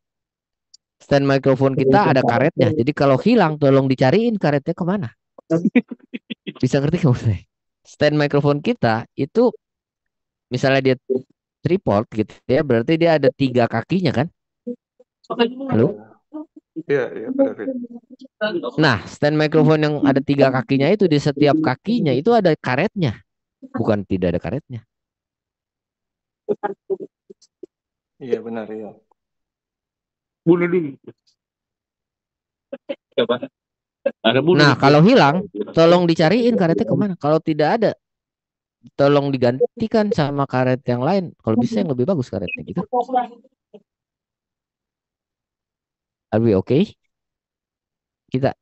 Stand mikrofon kita ada karetnya. Jadi kalau hilang, tolong dicariin karetnya kemana. Bisa ngerti nggak maksudnya? Stand mikrofon kita itu misalnya dia tripod gitu ya, berarti dia ada 3 kakinya kan? Halo? Iya, iya, Pak David. Nah, stand mikrofon yang ada 3 kakinya itu di setiap kakinya itu ada karetnya, bukan tidak ada karetnya. Iya, benar, iya. Bunuh dulu. Coba. Ada bunuh. Nah, kalau hilang, tolong dicariin karetnya kemana. Kalau tidak ada, tolong digantikan sama karet yang lain. Kalau bisa yang lebih bagus karetnya gitu. Are we okay? Kita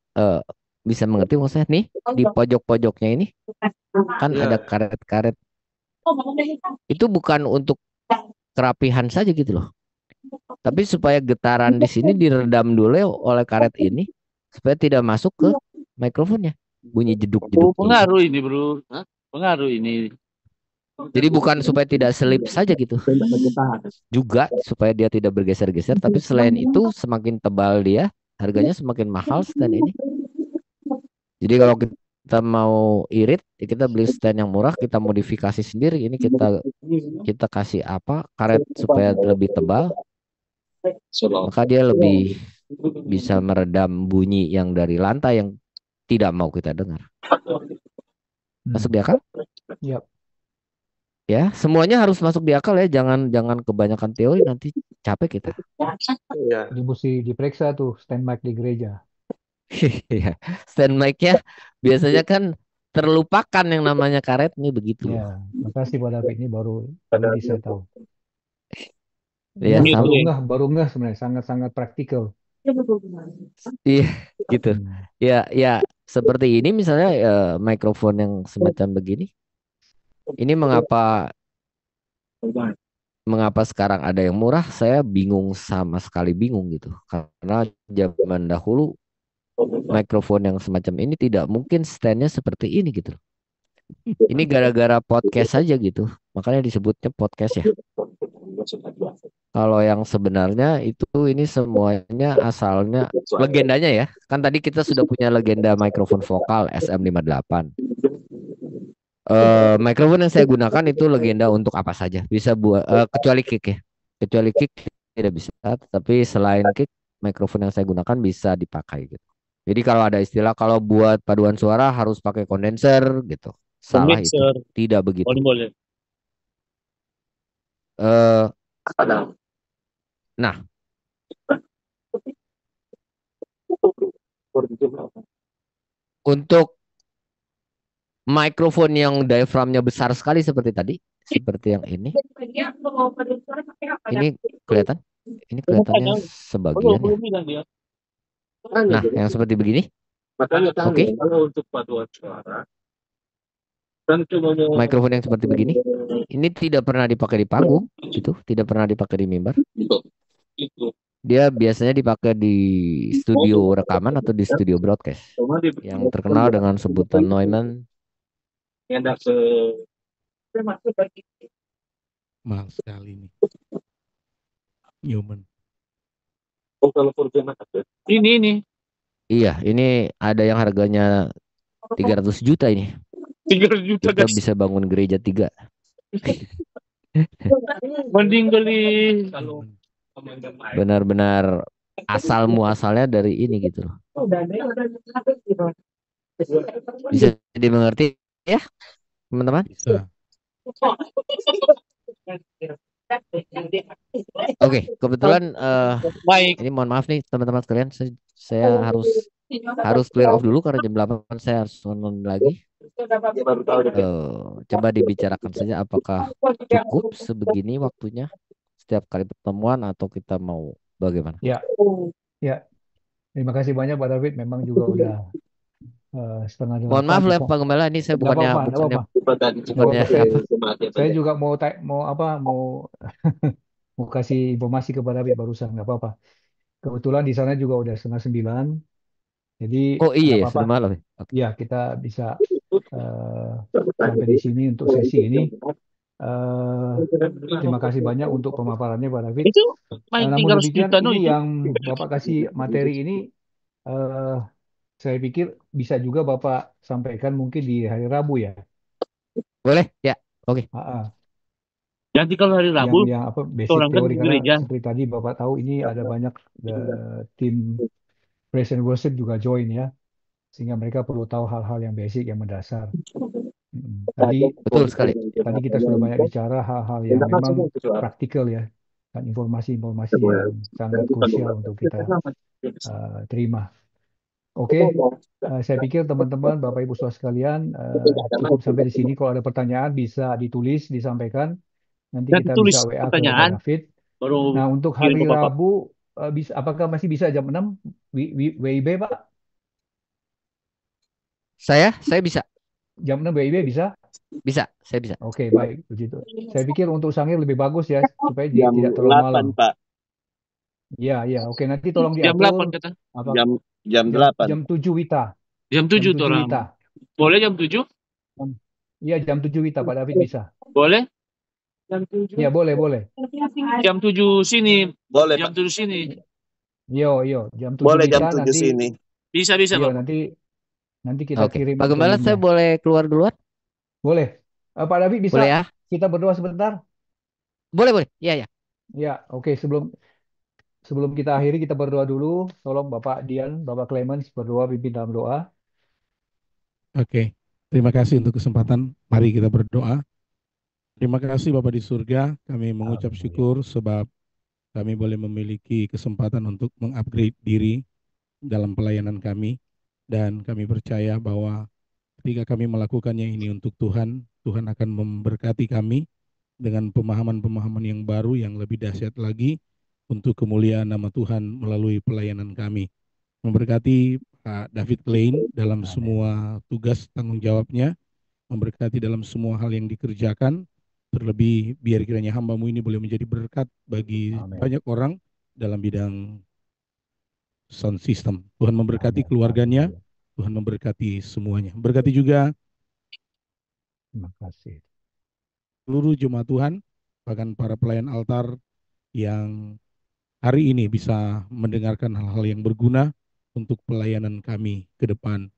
bisa mengerti maksudnya nih di pojok-pojoknya ini kan Iya. ada karet-karet. Itu bukan untuk kerapihan saja gitu loh. Tapi supaya getaran di sini diredam dulu oleh karet ini supaya tidak masuk ke mikrofonnya. Bunyi jeduk-jeduk. Pengaruh ini, Bro. Hah? Pengaruh ini. Jadi bukan supaya tidak selip saja gitu. Juga supaya dia tidak bergeser-geser, tapi selain itu semakin tebal dia, harganya semakin mahal stand ini. Jadi kalau kita mau irit, ya kita beli stand yang murah, kita modifikasi sendiri. Ini kita kasih apa? Karet supaya lebih tebal, maka dia lebih bisa meredam bunyi yang dari lantai yang tidak mau kita dengar. Masuk di akal? Yap. Ya, semuanya harus masuk di akal ya. Jangan kebanyakan teori, nanti capek kita. Iya. Jadi mesti diperiksa tuh stand mic di gereja. Iya. Stand mic-nya biasanya kan terlupakan yang namanya karet nih begitu. Ya, makasih Pak David, ini baru bisa tahu. Ya, Ngeh, sama. baru ngeh sebenarnya, sangat-sangat praktikal. Iya, gitu. Ya, seperti ini misalnya mikrofon yang semacam begini. Ini mengapa sekarang ada yang murah? Saya bingung, sama sekali bingung gitu. Karena zaman dahulu mikrofon yang semacam ini tidak mungkin standnya seperti ini gitu. Ini gara-gara podcast saja gitu. Makanya disebutnya podcast ya. Kalau yang sebenarnya itu ini semuanya asalnya legendanya ya. Kan tadi kita sudah punya legenda mikrofon vokal SM58. Mikrofon yang saya gunakan itu legenda untuk apa saja. Bisa buat kecuali kick ya. Kecuali kick tidak bisa, tapi selain kick mikrofon yang saya gunakan bisa dipakai gitu. Jadi kalau ada istilah kalau buat paduan suara harus pakai kondenser gitu. Salah itu. Tidak begitu. Nah, untuk mikrofon yang diaframnya besar sekali seperti tadi, seperti yang ini kelihatan? Ini kelihatannya sebagian ya. Nah, yang seperti begini. Oke. Untuk paduan suara. Mikrofon yang seperti begini, ini tidak pernah dipakai di panggung, gitu, tidak pernah dipakai di mimbar. Dia biasanya dipakai di studio rekaman atau di studio broadcast, yang terkenal dengan sebutan Neumann. Mahal sekali ini. Newman. Ini. Iya, ini ada yang harganya 300 juta ini. 300 juta Kita guys. bisa bangun gereja 3. Mending beli Benar-benar asal muasalnya dari ini gitu loh. Bisa dimengerti ya, teman-teman? Bisa. Oke, kebetulan baik. ini mohon maaf nih teman-teman sekalian, saya harus clear off dulu karena jam 8 saya harus nonton lagi. Coba dibicarakan saja apakah cukup sebegini waktunya setiap kali pertemuan atau kita mau bagaimana? Ya. Terima kasih banyak Pak David. Memang juga udah setengah jam. Mohon maaf lah Pak Gembala, ini saya bukannya apa. Saya juga mau mau kasih informasi kepada David barusan, nggak apa-apa. Kebetulan di sana juga udah 8:30, jadi Oh iya nggak ya, apa-apa. sudah malam ya. Oke. Ya, kita bisa eh, sampai di sini untuk sesi ini. Eh, Terima kasih banyak untuk pemaparannya, Pak David. Itu main Namun tinggal demikian, juta no ini itu. yang Bapak kasih materi ini, eh, saya pikir bisa juga Bapak sampaikan mungkin di hari Rabu ya. Boleh? Ya. Oke. Ah, ah. Nanti kalau hari Rabu, Yang apa basic orang kan teori, di karena gereja. seperti tadi Bapak tahu ini ada banyak tim praise and worship juga join ya, sehingga mereka perlu tahu hal-hal yang basic, yang mendasar. Tadi Betul sekali. tadi kita sudah banyak bicara hal-hal yang memang praktikal ya, dan informasi-informasi yang sangat krusial untuk kita terima. Oke, saya pikir teman-teman, Bapak Ibu Saudara sekalian, cukup sampai di sini. Kalau ada pertanyaan bisa ditulis, disampaikan. Nanti Nanti kita tulis bisa WA ke Pak pertanyaan, David. baru Nah, untuk kirim hari ke Bapak. Rabu, apakah masih bisa jam 6 WIB, Pak? Saya bisa. Jam 6 WIB bisa? Bisa, saya bisa. Oke, baik. Begitu. Saya pikir untuk Sangir lebih bagus ya, supaya Jam tidak terlalu 8, malam. Pak. Ya, ya. Oke, nanti tolong Jam 8 diatur. kata. Apa, Jam 8. jam 7 Wita. Jam Jam 7 tuh 7 orang. Wita. Boleh jam 7? Iya, jam 7 Wita, Pak David bisa. Boleh? Jam 7. Iya, boleh, boleh. Jam 7 sini. Boleh, Jam Pak. 7 sini. Yo, jam 7 Boleh jam Wita 7 nanti. sini. Bisa Iya, Pak. nanti kita Oke. kirim Pak Gembala, saya linknya. boleh keluar duluan? Boleh. Pak David bisa Boleh ya? kita berdoa sebentar? Boleh, boleh. Iya, ya. Ya, oke. Sebelum kita akhiri, kita berdoa dulu. Tolong Bapak Dian, Bapak Clemens berdoa, pimpin dalam doa. Oke. Terima kasih untuk kesempatan. Mari kita berdoa. Terima kasih Bapak di surga. Kami mengucap Amin. syukur sebab kami boleh memiliki kesempatan untuk mengupgrade diri dalam pelayanan kami. Dan kami percaya bahwa ketika kami melakukannya ini untuk Tuhan, Tuhan akan memberkati kami dengan pemahaman-pemahaman yang baru yang lebih dahsyat lagi untuk kemuliaan nama Tuhan melalui pelayanan kami. Memberkati Pak David Lane dalam Amin. semua tugas tanggung jawabnya, memberkati dalam semua hal yang dikerjakan, terlebih biar kiranya hamba-Mu ini boleh menjadi berkat bagi Amin. banyak orang dalam bidang sound system. Tuhan memberkati Amin. keluarganya, Haleluya. Tuhan memberkati semuanya. Berkati juga Terima kasih. seluruh jemaat Tuhan, bahkan para pelayan altar yang hari ini bisa mendengarkan hal-hal yang berguna untuk pelayanan kami ke depan.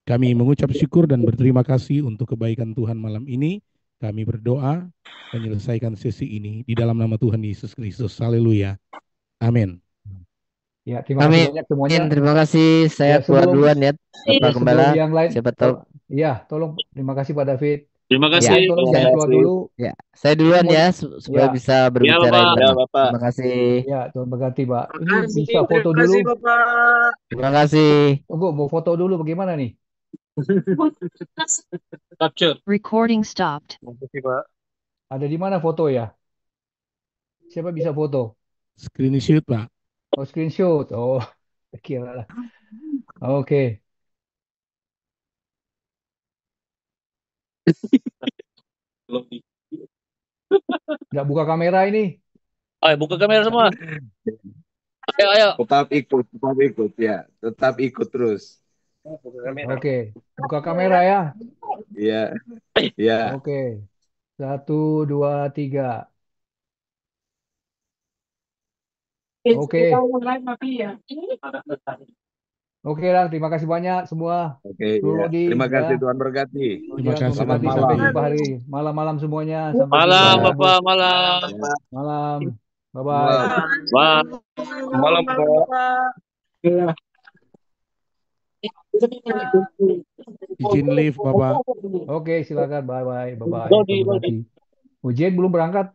Kami mengucap syukur dan berterima kasih untuk kebaikan Tuhan malam ini. Kami berdoa menyelesaikan sesi ini di dalam nama Tuhan Yesus Kristus. Haleluya. Amin. Ya, terima kasih Amin. banyak semuanya. Terima kasih. Saya Ya, keluar duluan ya, ya, Bapak Gembala. sebelum yang lain, Siapa tahu. tolong terima kasih Pak David. Terima Ya, kasih. Tolong saya, jangan keluar dulu. ya, saya duluan Ini ya supaya ya, bisa berbicara Bapak. yang Ya, benar. Bapak. Terima kasih. ya, Tuhan berkati Pak. Ini bisa foto dulu. Bapak. Terima kasih. Tunggu, mau foto dulu bagaimana nih? Capture. Recording stopped. Makasih, Pak. Ada di mana foto ya? Siapa bisa foto? Screenshot, Pak. Oh, screenshot. Oh, kira lah. Oke. Nggak buka kamera ini. Ayo buka kamera semua. Ayo. Tetap ikut ya. Tetap ikut terus. Oke. Buka kamera ya. Iya. Iya. Oke. 1, 2, 3. Oke. Oke lah, terima kasih banyak semua. Oke, Bro ya. Rodi, Terima kasih ya. Tuhan berkati. Terima kasih, Tuhan berkati. Tuhan Sampai berkati. jumpa hari malam-malam semuanya. Sampai Malam jumpa Bapak, malam. malam. Bye-bye. Malam. Bye. Malam, Pak. Izin live, Bapak. Oke, silakan. Bye-bye. Bye-bye. Rodi, Tuhan berkati. Ujian belum berangkat?